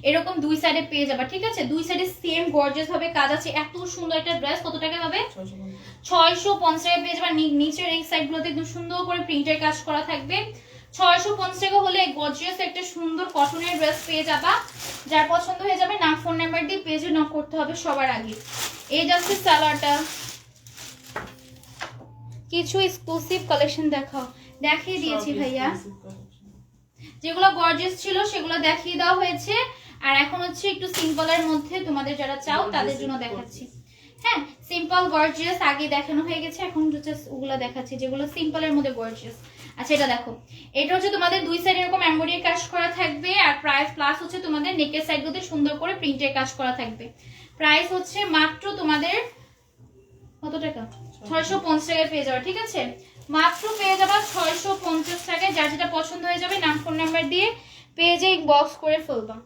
এরকম দুই সাইডে পেয়ে যাবা, ঠিক আছে। দুই সাইডে সেম গর্জিয়াস ভাবে কাজ আছে। এত সুন্দর একটা ড্রেস কত টাকা পাবে? 650 টাকা পেয়ে যাবা। নিচের এই সাইডগুলোতে একদম সুন্দর করে প্রিন্টের কাজ করা থাকবে। 650 টাকা হলে গর্জিয়াস একটা সুন্দর কটনের ড্রেস পেয়ে যাবা। যার পছন্দ হয়ে যাবে নাম ফোন নাম্বার দিয়ে পেজে নক করতে হবে সবার আগে। এই যাচ্ছে সালোয়ারটা। কিছু এক্সক্লুসিভ কালেকশন দেখাও, দেখিয়ে দিয়েছি ভাইয়া, যেগুলো গর্জিয়াস ছিল সেগুলো দেখিয়ে দেওয়া হয়েছে। আর এখন হচ্ছে একটু সিম্পলের মধ্যে তোমাদের যারা চাও তাদের জন্য দেখাচ্ছি। হ্যাঁ, সিম্পল গর্জিয়াস আগে দেখানো হয়ে গেছে, এখন জাস্ট ওগুলো দেখাচ্ছি যেগুলো সিম্পলের মধ্যে গর্জিয়াস। আচ্ছা, এটা দেখো, এটা হচ্ছে তোমাদের দুই সাইডে এরকম এমব্রয়ডারি কাজ করা থাকবে। আর প্রাইস প্লাস হচ্ছে তোমাদের নেকের সাইডগুলোতে সুন্দর করে প্রিন্টের কাজ করা থাকবে। প্রাইস হচ্ছে মাত্র তোমাদের কত টাকা? 650 টাকায় পেয়ে যাবে, ঠিক আছে। মাত্র পেয়ে যাবা 650 টাকায়। যার যেটা পছন্দ হয়ে যাবে নাম ফোন নাম্বার দিয়ে পেজে ইনবক্স করে ফেলবা।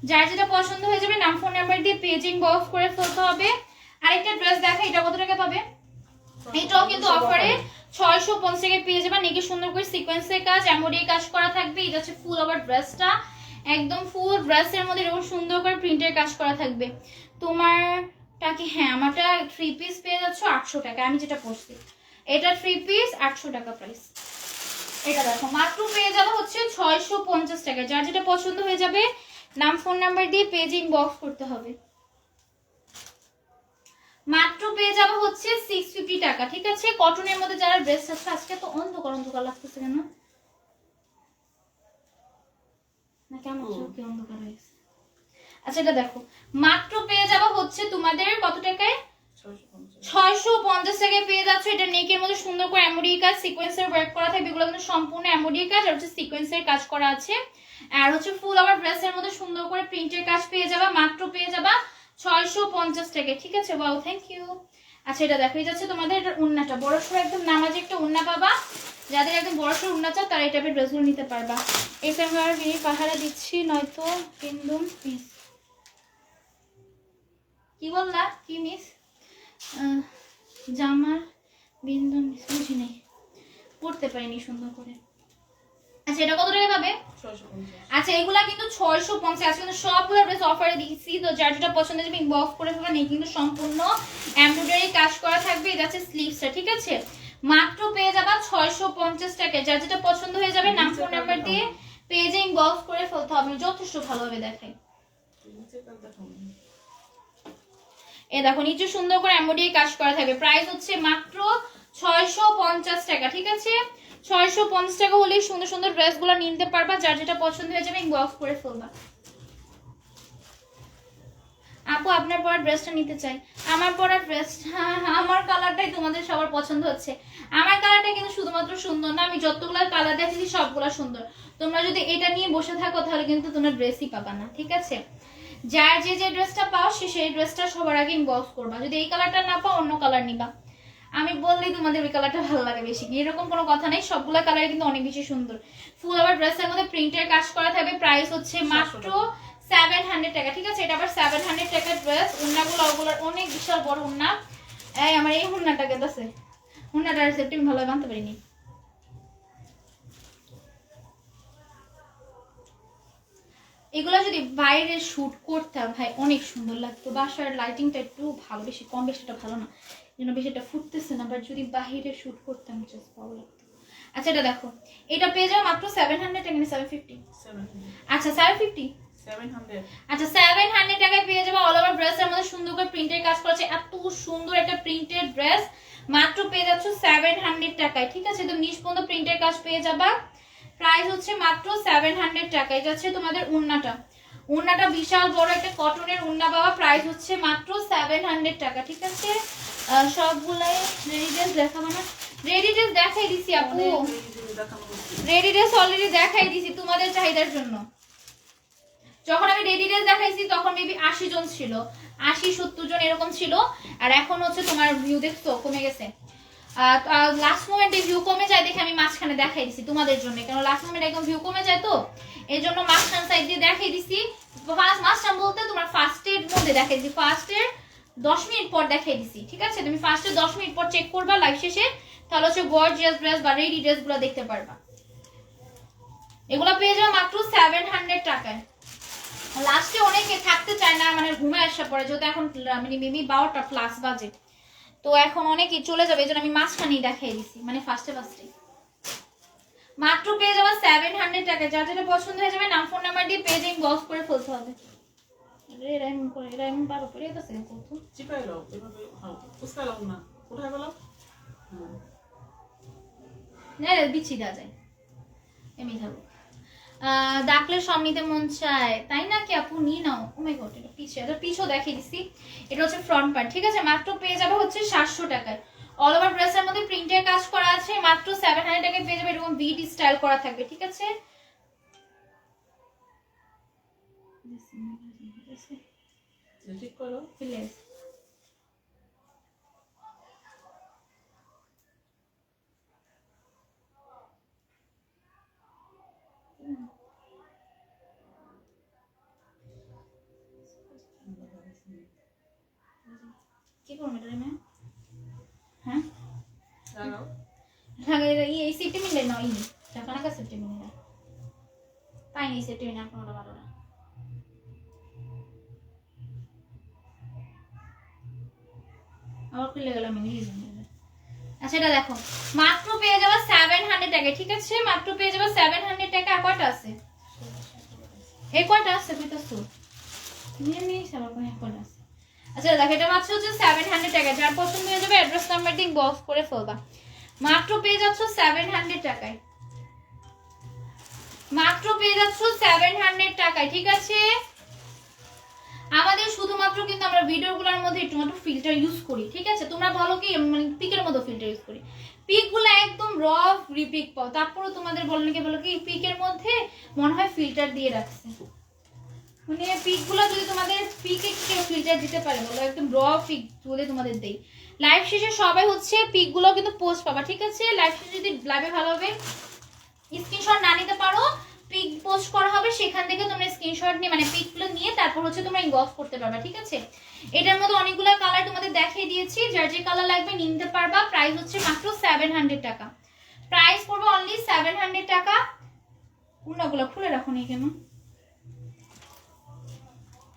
যার যেটা পছন্দ হয়ে যাবে নাম ফোন নাম্বার দিয়ে পেজে ইনবক্স করে ফেলতে হবে। আরেকটা ড্রেস দেখা, এটা কত টাকা পাবে? এটাও কিন্তু অফারে 650 টাকায় পেয়ে যাবা। নেকে সুন্দর করে সিকোয়েন্সের কাজ, এমব্রয়ডারি কাজ করা থাকবে। এটা হচ্ছে ফুল ওভার ড্রেসটা, একদম ফুল ড্রেসের মধ্যে এরকম সুন্দর করে প্রিন্টের কাজ করা থাকবে। তোমারটা কি? হ্যাঁ, আমারটা 3 পিস পেয়ে যাচ্ছ 800 টাকা, আমি যেটা পড়ছি এটা 3 পিস 800 টাকা প্রাইস। এটা দেখো, মাত্র পেয়ে যাবে হচ্ছে 650 টাকা। যার যেটা পছন্দ হয়ে যাবে নাম ফোন নাম্বার দিয়ে পেজে ইনবক্স করতে হবে। মাত্র পেয়ে যাবে হচ্ছে 650 টাকা, ঠিক আছে। কটনের মধ্যে যারা ড্রেস আছে, আজকে তো অন্ধকার অন্ধকার লাগতেছে কেন? না কেমন চোখে অন্ধকার হয়েছে। আচ্ছা, এটা দেখো, মাত্র পেয়ে যাবে হচ্ছে তোমাদের কত টাকায়? 650 টাকায় পেয়ে যাচ্ছ। এটা নেকের মধ্যে সুন্দর করে এমব্রয়ডারি কাজ, সিকোয়েন্সের ওয়ার্ক করা থাকবে। এগুলো কিন্তু সম্পূর্ণ এমব্রয়ডারি কাজ আর হচ্ছে সিকোয়েন্সের কাজ করা আছে। আর হচ্ছে ফুল আবার ড্রেসের মধ্যে সুন্দর করে প্রিন্টের কাজ পেয়ে যাবা। মাত্র পেয়ে যাবা 650 টাকায়, ঠিক আছে। Wow, thank you. আচ্ছা, এটা দেখো, এই যাচ্ছে তোমাদের ওড়নাটা বড়সড় একদম নামাজি একটা ওড়না পাবা। যাদের একদম বড়সড় ওড়না চাও তারা এই টাইপের ড্রেসগুলো নিতে পারবা। এই টাইপের পাহারা দিচ্ছি, নয়তো বিন্দু মিস। কি বললা? কি মিস? জামার বিন্দু মিস, বুঝি নেই, পড়তে পারিনি সুন্দর করে। আচ্ছা, এটা কত টাকা পাবে? 650। আচ্ছা, এগুলা কিন্তু 650। আজকে কিন্তু সবগুলো ড্রেস অফারে দিয়েছি, তো যার যেটা পছন্দ হবে ইনবক্স করে ফেলবেন। এই কিন্তু সম্পূর্ণ এমব্রয়ডারি কাজ করা থাকবে। এটা হচ্ছে স্লিভসটা, ঠিক আছে। মাত্র পেয়ে যাবা 650 টাকায়। যার যেটা পছন্দ হয়ে যাবে নাম ফোন নাম্বার দিয়ে পেজে ইনবক্স করে ফেলতে হবে। যথেষ্ট ভালোভাবে দেখাই। এ দেখো নিচে সুন্দর করে এমব্রয়ডারি কাজ করা থাকবে। প্রাইস হচ্ছে মাত্র 650 টাকা, ঠিক আছে? 650 টাকা হলেই সুন্দর সুন্দর ড্রেসগুলো নিতে পারবা। যার যেটা পছন্দ হয়ে যাবে ইনবক্স করে ফেলবা। আপু আপনার পরা ড্রেসটা নিতে চাই। আমার পরা ড্রেস, হ্যাঁ আমার কালারটাই তোমাদের সবার পছন্দ হচ্ছে। আমার কালারটা কিন্তু শুধুমাত্র সুন্দর না, আমি যতগুলো কালার দেখেছি সবগুলো সুন্দর। তোমরা যদি এটা নিয়ে বসে থাকো তাহলে কিন্তু তোমরা ড্রেসই পাবা না, ঠিক আছে? যার যে যে ড্রেসটা পাও সে সেই ড্রেসটা সবার আগে ইনবক্স করবা। যদি এই কালারটা না পাও অন্য কালার নিবা। আমি বললেই তোমাদের ওই কালারটা ভালো লাগে বেশি, এরকম কোনো কথা নেই। সবগুলো কালার কিন্তু অনেক বেশি সুন্দর। ফুল আবার ড্রেসের মধ্যে প্রিন্টের কাজ করা থাকবে। প্রাইস হচ্ছে মাত্র 700 টাকা, ঠিক আছে? এটা আবার 700 টাকার ড্রেস। উন্নাগুলো ওগুলোর অনেক বিশাল বড় উন্না। এই আমার এই উন্নাটা গেছে, উন্নাটার সেফটি আমি ভালোভাবে বানতে পারিনি। এগুলো যদি বাইরে শুট করতাম ভাই অনেক সুন্দর লাগতো। বাসার লাইটিংটা একটু ভালো, বেশি কম বেশিটা ভালো না, যেন বেশি এটা ফুটতেছে না। বাট যদি বাইরে শুট করতাম জাস্ট ভালো লাগতো। আচ্ছা এটা দেখো, এটা পেয়ে যাও মাত্র 700 টাকা, 750। আচ্ছা 750, 700। আচ্ছা 700 টাকায় পেয়ে যাবে। অল ওভার ড্রেসের মধ্যে সুন্দর করে প্রিন্টের কাজ করেছে। এত সুন্দর একটা প্রিন্টেড ড্রেস মাত্র পেয়ে যাচ্ছ 700 টাকায়, ঠিক আছে? তো নিচ পর্যন্ত প্রিন্টের কাজ পেয়ে যাবা। প্রাইস হচ্ছে মাত্র 700 টাকায়। যাচ্ছে তোমাদের উন্নাটা, উন্নাটা বিশাল বড় একটা কটনের উন্না বাবা। প্রাইস হচ্ছে মাত্র 700 টাকা, ঠিক আছে? সবগুলাই রেডি ড্রেস দেখাবো না, রেডি ড্রেস দেখাই দিছি আপু, রেডি ড্রেস অলরেডি দেখাই দিছি তোমাদের চাহিদার জন্য। যখন আমি রেডি ড্রেস দেখাইছি তখন মেবি 80 জন ছিল, 80-70 জন এরকম ছিল। আর এখন হচ্ছে তোমার ভিউ দেখছো কমে গেছে। লাস্ট মোমেন্টে ভিউ কমে যায় দেখে আমি মাঝখানে দেখাই দিছি তোমাদের জন্য, কারণ লাস্ট মোমেন্টে একদম ভিউ কমে যায় তো এই জন্য মাঝখান সাইড দিয়ে দেখাই দিছি। মাঝখান বলতে তোমার ফার্স্টের মধ্যে দেখাই দিছি, ফার্স্টের 10 মিনিট পর দেখাই দিছি, ঠিক আছে? তুমি ফার্স্টের 10 মিনিট পর চেক করবা লাইভ শেষে, তাহলে হচ্ছে গর্জিয়াস ড্রেস বা রেডি ড্রেসগুলো দেখতে পারবা। এগুলো পেয়ে যাও মাত্র 700 টাকায়। লাস্টে অনেকে থাকতে চায় না, মানে ঘুমে আসা পরে, যেহেতু এখন মানে মেবি 12টা প্লাস বাজে, তো এখন অনেকে চলে যাবে, এই জন্য আমি মাঝখানেই দেখাই দিছি, মানে ফার্স্টে মাত্র পেয়ে যাবে 700 টাকা। যার যেটা পছন্দ হয়ে যাবে নাম ফোন নাম্বার দিয়ে পেজে ইনবক্স করে ফেলতে হবে। পারো পরে এটা সেন্ড করতো চিপাইলো এভাবে উস্কালাম না, কোথায় গেল? না রে বিচি দেওয়া যায় এমনি থাকো। ডাকলে সব নিতে মন চায় তাই না কি আপু? নিয়ে নাও। ও মাই গড, এটা পিছে, এটা পিছও দেখিয়ে দিছি। এটা হচ্ছে ফ্রন্ট পার্ট, ঠিক আছে? মাত্র পেয়ে যাবে হচ্ছে 700 টাকায়। অল ওভার ড্রেসের মধ্যে প্রিন্টের কাজ করা আছে। মাত্র 700 টাকায় পেয়ে যাবে। এরকম বিট স্টাইল করা থাকবে, ঠিক আছে? ঠিক করো প্লিজ। কি করবো এটা ম্যাম? হ্যাঁ লাগাও। এই সেটে মিলে না, এই টাকা না সেটে মিলে না, পাইনি সেটে মিলে আপনারা ভালো না। আবার খুলে গেলাম আমি। আচ্ছা এটা দেখো, মাত্র পেয়ে যাবে 700 টাকায়, ঠিক আছে? মাত্র পেয়ে যাবে 700 টাকা। কয়টা আছে? এই কয়টা আছে কইতাছো? নিয়ে সবার কোন কয়টা আছে? আচ্ছা দেখো, এটা মাত্র হচ্ছে 700 টাকা। যার পছন্দ হয়ে যাবে অ্যাড্রেস নাম্বার দিয়ে বক্স করে ফেলবা। মাত্র পেয়ে যাচ্ছ 700 টাকায়, মাত্র পেয়ে যাচ্ছ 700 টাকায়, ঠিক আছে? আমাদের শুধুমাত্র কিন্তু আমরা ভিডিওগুলোর মধ্যে একটু ফিল্টার ইউজ করি, ঠিক আছে? তোমরা বলো কি মানে পিকের মতো ফিল্টার ইউজ করি, পিকগুলো একদম র রিপিক পাও, তারপরে তোমাদের বলো নাকি বলো কি পিকের মধ্যে মনে হয় ফিল্টার দিয়ে রাখছে। মানে পিকগুলো যদি তোমাদের পিকে কেউ ফিল্টার দিতে পারে বলো, একদম র পিক বলে তোমাদের দেই। লাইভ শেষে সবাই হচ্ছে পিকগুলো কিন্তু পোস্ট পাবা, ঠিক আছে? লাইভ শেষে যদি লাইভে ভালোভাবে স্ক্রিনশট না নিতে পারো, পিক পোস্ট করা হবে, সেখান থেকে তোমরা স্ক্রিনশট নিয়ে মানে পিকগুলো নিয়ে তারপর হচ্ছে তোমরা ইনবক্স করতে পারবা, ঠিক আছে? এটার মধ্যে অনেকগুলো কালার তোমাদের দেখিয়ে দিয়েছি, যার যে কালার লাগবে নিতে পারবা। প্রাইস হচ্ছে মাত্র 700 টাকা, প্রাইস পড়বে অনলি 700 টাকা। কোনগুলো খুলে রাখো নি কেন?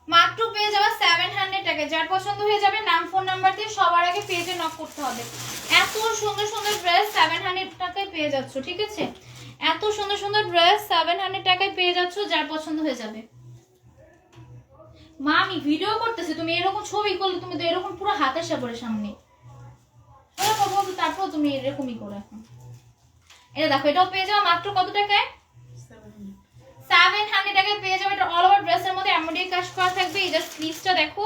মাত্র পেয়ে যাবে 700 টাকা। যার পছন্দ হয়ে যাবে নাম ফোন নাম্বার দিয়ে সবার আগে পেজে নক করতে হবে। এত সুন্দর সুন্দর ড্রেস 700 টাকায় পেয়ে যাচ্ছ, ঠিক আছে? এত সুন্দর সুন্দর ড্রেস 700 টাকায় পেয়ে যাচ্ছ, যার পছন্দ হয়ে যাবে। মা আমি ভিডিও করতেছি, তুমি এরকম ছবি করলে তুমি তো এরকম পুরো হাতের সাপড়ের সামনে বলতো, তারপর তুমি এরকমই করো এখন। এটা দেখো, এটাও পেয়ে যাও মাত্র কত টাকায়? 700 টাকায় পেয়ে যাবে। এটা অল ওভার ড্রেসের মধ্যে এমব্রয়ডারি কাজ করা থাকবে। এই জাস্ট স্লিভসটা দেখো,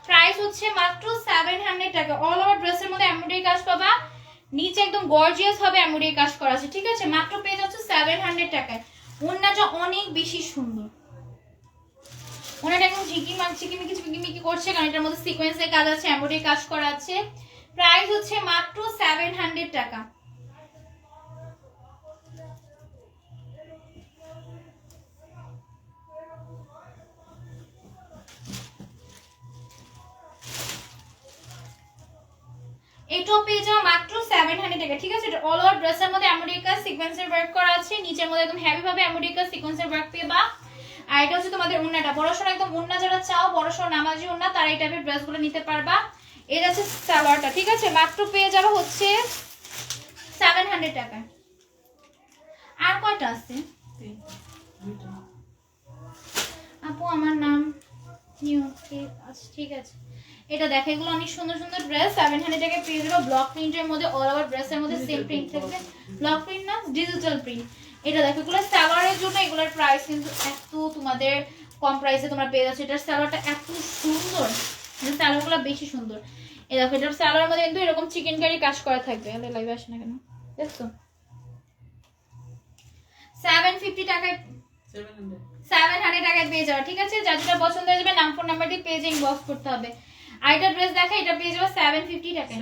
প্রাইস হচ্ছে মাত্র 700 টাকা। অল ওভার ড্রেসের মধ্যে এমব্রয়ডারি কাজ পাবা, নিচে একদম গর্জিয়াস হবে এমব্রয়ডারি কাজ করা আছে, ঠিক আছে? মাত্র পেয়ে যাচ্ছে 700 টাকায়। ওড়নাটা অনেক বেশি সুন্দর, ওনাটা একদম ঝিকিমিকি করছে, কারণ এটার মধ্যে সিকোয়েন্সের কাজ আছে, এমব্রয়ডারি কাজ করা আছে। প্রাইস হচ্ছে মাত্র 700 টাকা। এটাও পেয়ে যাও মাত্র 700 টাকা, ঠিক আছে? এটা অল ওভার ড্রেসের মধ্যে এমব্রয়ডারি কাজ সিকোয়েন্সের ওয়ার্ক করা আছে, নিচের মধ্যে একদম হেভি ভাবে এমব্রয়ডারি কাজ সিকোয়েন্সের ওয়ার্ক পেবা। আর এটা হচ্ছে তোমাদের ওড়নাটা, বড়সড় একদম ওড়না, যারা চাও বড়সড় নামাজি ওড়না তারা এই টাইপের ড্রেসগুলো নিতে পারবা। এটা হচ্ছে সালোয়ারটা, ঠিক আছে? মাত্র পেয়ে যাবে হচ্ছে 700 টাকা। আর কয়টা আছে আপু? আমার নাম নিউ, ঠিক আছে। এটা দেখো, এগুলো অনেক সুন্দর সুন্দর ড্রেস 700 টাকায় পেয়ে যাবে। ব্লক প্রিন্টের মধ্যে, অল ওভার ড্রেসের মধ্যে সেম প্রিন্ট থাকবে। ব্লক প্রিন্ট না, ডিজিটাল প্রিন্ট। এটা দেখো, এগুলো সালোয়ারের জন্য, এগুলোর প্রাইস কিন্তু এত তোমাদের কম প্রাইসে তোমরা পেয়ে যাচ্ছ। এটার সালোয়ারটা এত সুন্দর, এটা সালোয়ারগুলো বেশি সুন্দর। এই দেখো, এটার সালোয়ারের মধ্যে কিন্তু এরকম চিকেন কারি কাজ করা থাকবে। লাইভে আসে না কেন দেখছো? 750 টাকায়, 700 টাকায় পেয়ে যাবে, ঠিক আছে? যার যেটা পছন্দ হয়ে যাবে নাম ফোন নাম্বার দিয়ে পেজে ইনবক্স করতে হবে। আর এটা ড্রেস দেখে, এটা পেয়ে যাবে 750 টাকায়।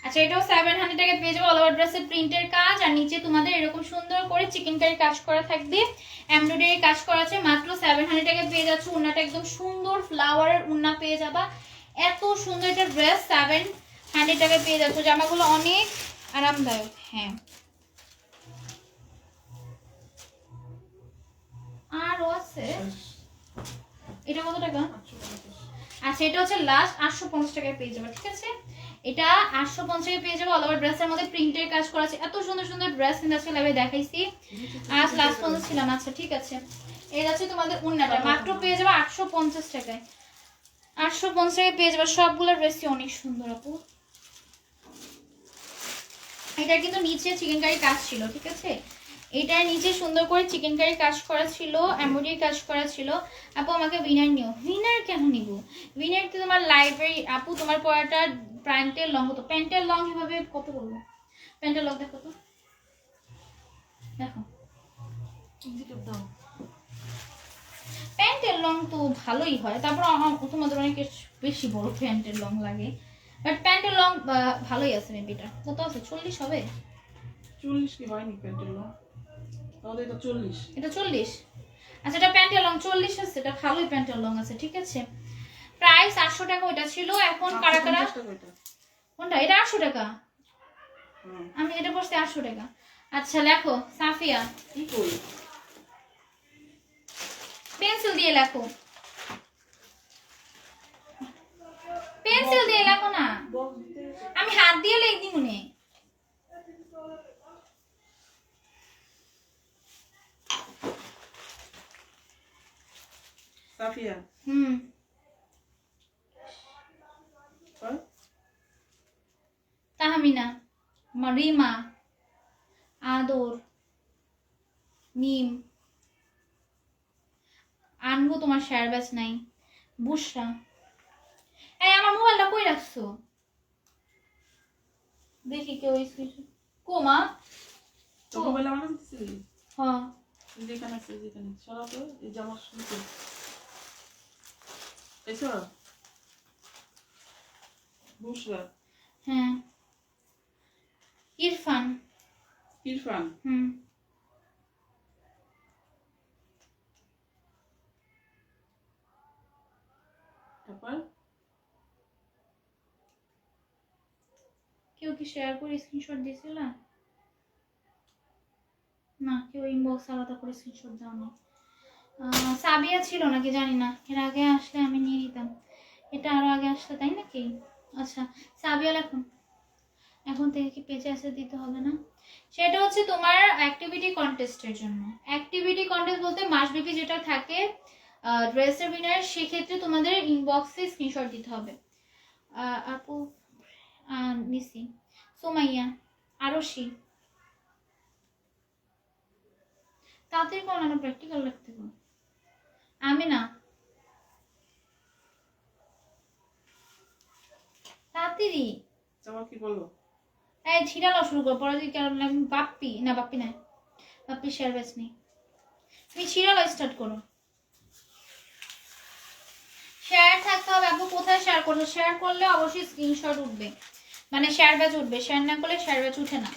আচ্ছা, এটাও 700 টাকায় পেয়ে যাবে। অল ওভার ড্রেসের প্রিন্টের কাজ, আর নিচে তোমাদের এরকম সুন্দর করে চিকেন কারি কাজ করা থাকবে, এমব্রয়ডারি কাজ করা আছে। মাত্র 700 টাকায় পেয়ে যাচ্ছে। ওড়নাটা একদম সুন্দর ফ্লাওয়ারের ওড়না পেয়ে যাবা। এত সুন্দর একটা ড্রেস 700 টাকায় পেয়ে যাচ্ছ। জামাগুলো অনেক আরামদায়ক। হ্যাঁ, আরও আছে। এটা কত টাকা? আচ্ছা, এটা হচ্ছে লাস্ট 850 টাকায় পেয়ে যাবে, ঠিক আছে? এটা 850 টাকায় পেয়ে যাবে। অল ওভার ড্রেসের মধ্যে প্রিন্টের কাজ করা আছে। এত সুন্দর সুন্দর ড্রেস কিন্তু আজকে লাইভে দেখাইছি, আজ লাস্ট পর্যন্ত ছিলাম। আচ্ছা, ঠিক আছে। এটা হচ্ছে তোমাদের ওড়নাটা, মাত্র পেয়ে যাবে 850 টাকায়। 850 টাকায় পেয়ে যাবে। সবগুলো ড্রেসই অনেক সুন্দর আপু। এটা কিন্তু নিচে চিকেন কারি কাজ ছিল, ঠিক আছে? এটার নিচে সুন্দর করে চিকেন কারি কাজ করা ছিল, এমব্রয়ডারি কাজ করা ছিল। আপু আমাকে উইনার নিও। উইনার কেন নিব? উইনার তো তোমার লাইব্রেরি আপু, তোমার পড়াটা প্যান্টের লং কত? প্যান্টের লং এভাবে কত বলবো? প্যান্টের লং দেখো তো, দেখো প্যান্টের লং তো ভালোই হয়, তারপর তোমাদের অনেক বেশি বড় প্যান্টের লং লাগে, বাট প্যান্টের লং ভালোই আছে। মেবিটা কত আছে? 40 হবে? 40 কি হয়নি প্যান্টের লং? তাহলে এটা 40। এটা 40। আচ্ছা, এটা প্যান্টের লং 40 আছে, এটা ভালোই প্যান্টের লং আছে, ঠিক আছে? প্রাইস 800 টাকা ওটা ছিল। এখন কারা কারা? কোনটা? এটা 800 টাকা। আমি এটা পড়ছি 800 টাকা। আচ্ছা, লেখো সাফিয়া। কি করি? পেন্সিল দিয়ে লেখো, পেন্সিল দিয়ে লেখো না, আমি হাত দিয়ে লিখ দিমুনে। সাফিয়া। তাহমিনা, রিমা, আদর, মিম, আনবো, তোমার শেয়ার ব্যাচ নাই, বুশরা। এই আমার মোবাইলটা কই রাখছো? দেখি কেউ কোমা তো মোবাইল আমার কাছে ছিল। হ্যাঁ, যেখানে আছে, যেখানে সরাতো এই জামার শুনতে এসো বুশরা। হ্যাঁ, ইরফান। ইরফান। তারপর কেউ কি শেয়ার করে স্ক্রিনশট দিয়েছিল? না, কেউ ইনবক্স আলাদা করে স্ক্রিনশট দাও না। সাবিয়া ছিল নাকি জানি না, এর আগে আসলে আমি নিয়ে নিতাম, এটা আরো আগে আসলে, তাই নাকি? আচ্ছা, সাবিয়া লেখুন। এখন থেকে কি পেজে এসে দিতে হবে না? সেটা হচ্ছে তোমার অ্যাক্টিভিটি কন্টেস্টের জন্য। অ্যাক্টিভিটি কন্টেস্ট বলতে মাসব্যাপী যেটা থাকে, ড্রেসের উইনার, সেক্ষেত্রে তোমাদের ইনবক্সে স্ক্রিনশট দিতে হবে। আপু নিসি, সোমাইয়া, আরশি, তাড়াতাড়ি করো না, প্র্যাকটিক্যাল রাখতে হবে। আমি না, তাড়াতাড়ি। তোমার কি বলো? এই ছিড়ানো শুরু করো, পরে যদি কারণ আমি বাপ্পি না, বাপ্পি নাই, বাপ্পি শেয়ার ব্যাচ নেই, তুমি ছিড়ানো স্টার্ট করো। শেয়ার থাকতে হবে। আপু কোথায় শেয়ার করছো? শেয়ার করলে অবশ্যই স্ক্রিনশট উঠবে, মানে শেয়ার ব্যাচ উঠবে, শেয়ার না করলে শেয়ার ব্যাচ উঠে না।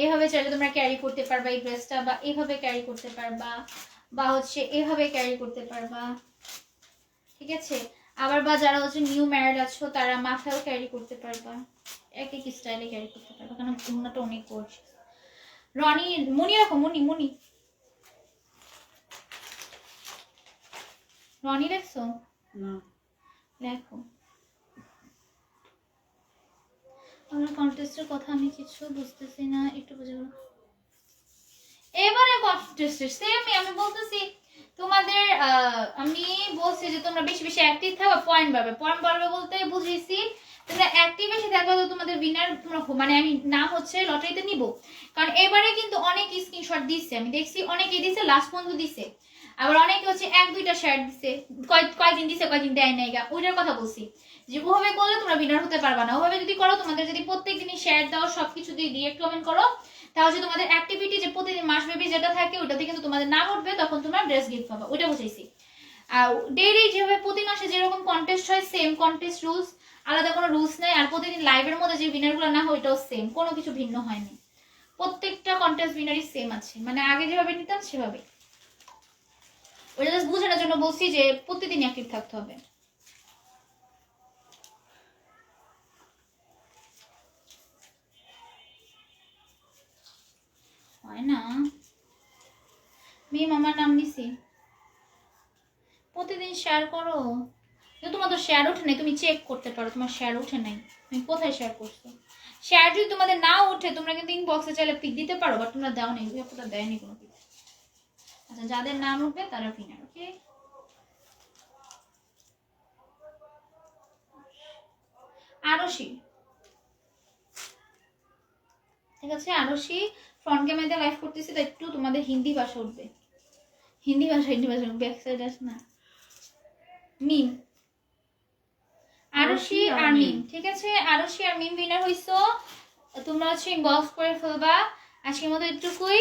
এইভাবে চাইলে তোমরা ক্যারি করতে পারবা এই ড্রেসটা, বা এইভাবে ক্যারি করতে পারবা, বা হচ্ছে এইভাবে ক্যারি করতে পারবা, ঠিক আছে? আবার বা যারা হচ্ছে নিউ ম্যারিড আছো তারা মাথায়ও ক্যারি করতে পারবা, এক এক স্টাইলে ক্যারি করতে পারবা, কারণ ঘুমনাটা অনেক করছে। রনি, মনি রাখো, মনি মনি, রনি দেখছো? না দেখো, আমার কন্টেস্টের কথা আমি কিছু বুঝতেছি না, একটু বুঝে বলো। এবারে কন্টেস্টের সেমই আমি বলতেছি তোমাদের, আমি বলছি যে তোমরা বেশি বেশি অ্যাক্টিভ থাকো, পয়েন্ট বাড়বে। পয়েন্ট বাড়বে বলতে বুঝেছি তোমরা অ্যাক্টিভ বেশি থাকবে তো তোমাদের উইনার, মানে আমি নাম হচ্ছে লটারিতে নিব। কারণ এবারে কিন্তু অনেক স্ক্রিনশট দিচ্ছে, আমি দেখছি অনেকেই দিচ্ছে, লাস্ট পর্যন্ত দিচ্ছে। আবার অনেকে হচ্ছে 1-2টা শেয়ার দিচ্ছে, কয়েকদিন দিচ্ছে কয়েকদিন দেয় নাই গা, ওইটার কথা বলছি। যে ওভাবে করলে তোমরা উইনার হতে পারবা না। ওভাবে যদি করো, তোমাদের যদি প্রত্যেকদিনই শেয়ার দাও, সবকিছু দিয়ে রিয়েক্ট কমেন্ট করো, তাহলে তোমাদের অ্যাক্টিভিটি যে প্রতিদিন মাসব্যাপী যেটা থাকে ওটাতে কিন্তু তোমাদের নাম উঠবে, তখন তোমরা ড্রেস গিফট পাবা, ওইটা বুঝাইছি। আর ডেইলি যেভাবে প্রতি মাসে যেরকম কন্টেস্ট হয়, সেম কন্টেস্ট রুলস, আলাদা কোনো রুলস নেই। আর প্রতিদিন লাইভের মধ্যে যে উইনারগুলো না হয় ওইটাও সেম, কোনো কিছু ভিন্ন হয়নি। প্রত্যেকটা কন্টেস্ট উইনারই সেম আছে, মানে আগে যেভাবে নিতাম সেভাবে। ওইটা জাস্ট বোঝানোর জন্য বলছি যে প্রতিদিন অ্যাক্টিভ থাকতে হবে। হয় না মিম, আমার নাম নিছি, প্রতিদিন শেয়ার করো। তোমার তো শেয়ার ওঠে নাই, তুমি চেক করতে পারো তোমার শেয়ার ওঠে নাই, তুমি কোথায় শেয়ার করছো। শেয়ার যদি তোমাদের না ওঠে, তোমরা কিন্তু ইনবক্সে চাইলে পিক দিতে পারো, বাট তোমরা দাও নাই, ওটা দেয়নি কোনো পিক। আচ্ছা, যাদের নাম উঠবে তারা উইনার, ওকে? আরশি, ঠিক আছে। আরশি ফ্রন্ট ক্যামেরাতে লাইভ করতেছি, তাই একটু তোমাদের হিন্দি ভাষা উঠবে, হিন্দি ভাষা ব্যাক সাইড আস না। মিম, আরশি আর মিম, ঠিক আছে? আরশি আর মিম উইনার হইছো। তোমরা হচ্ছে ইনবক্স করে ফেলবা। আজকের মতো এটুকুই।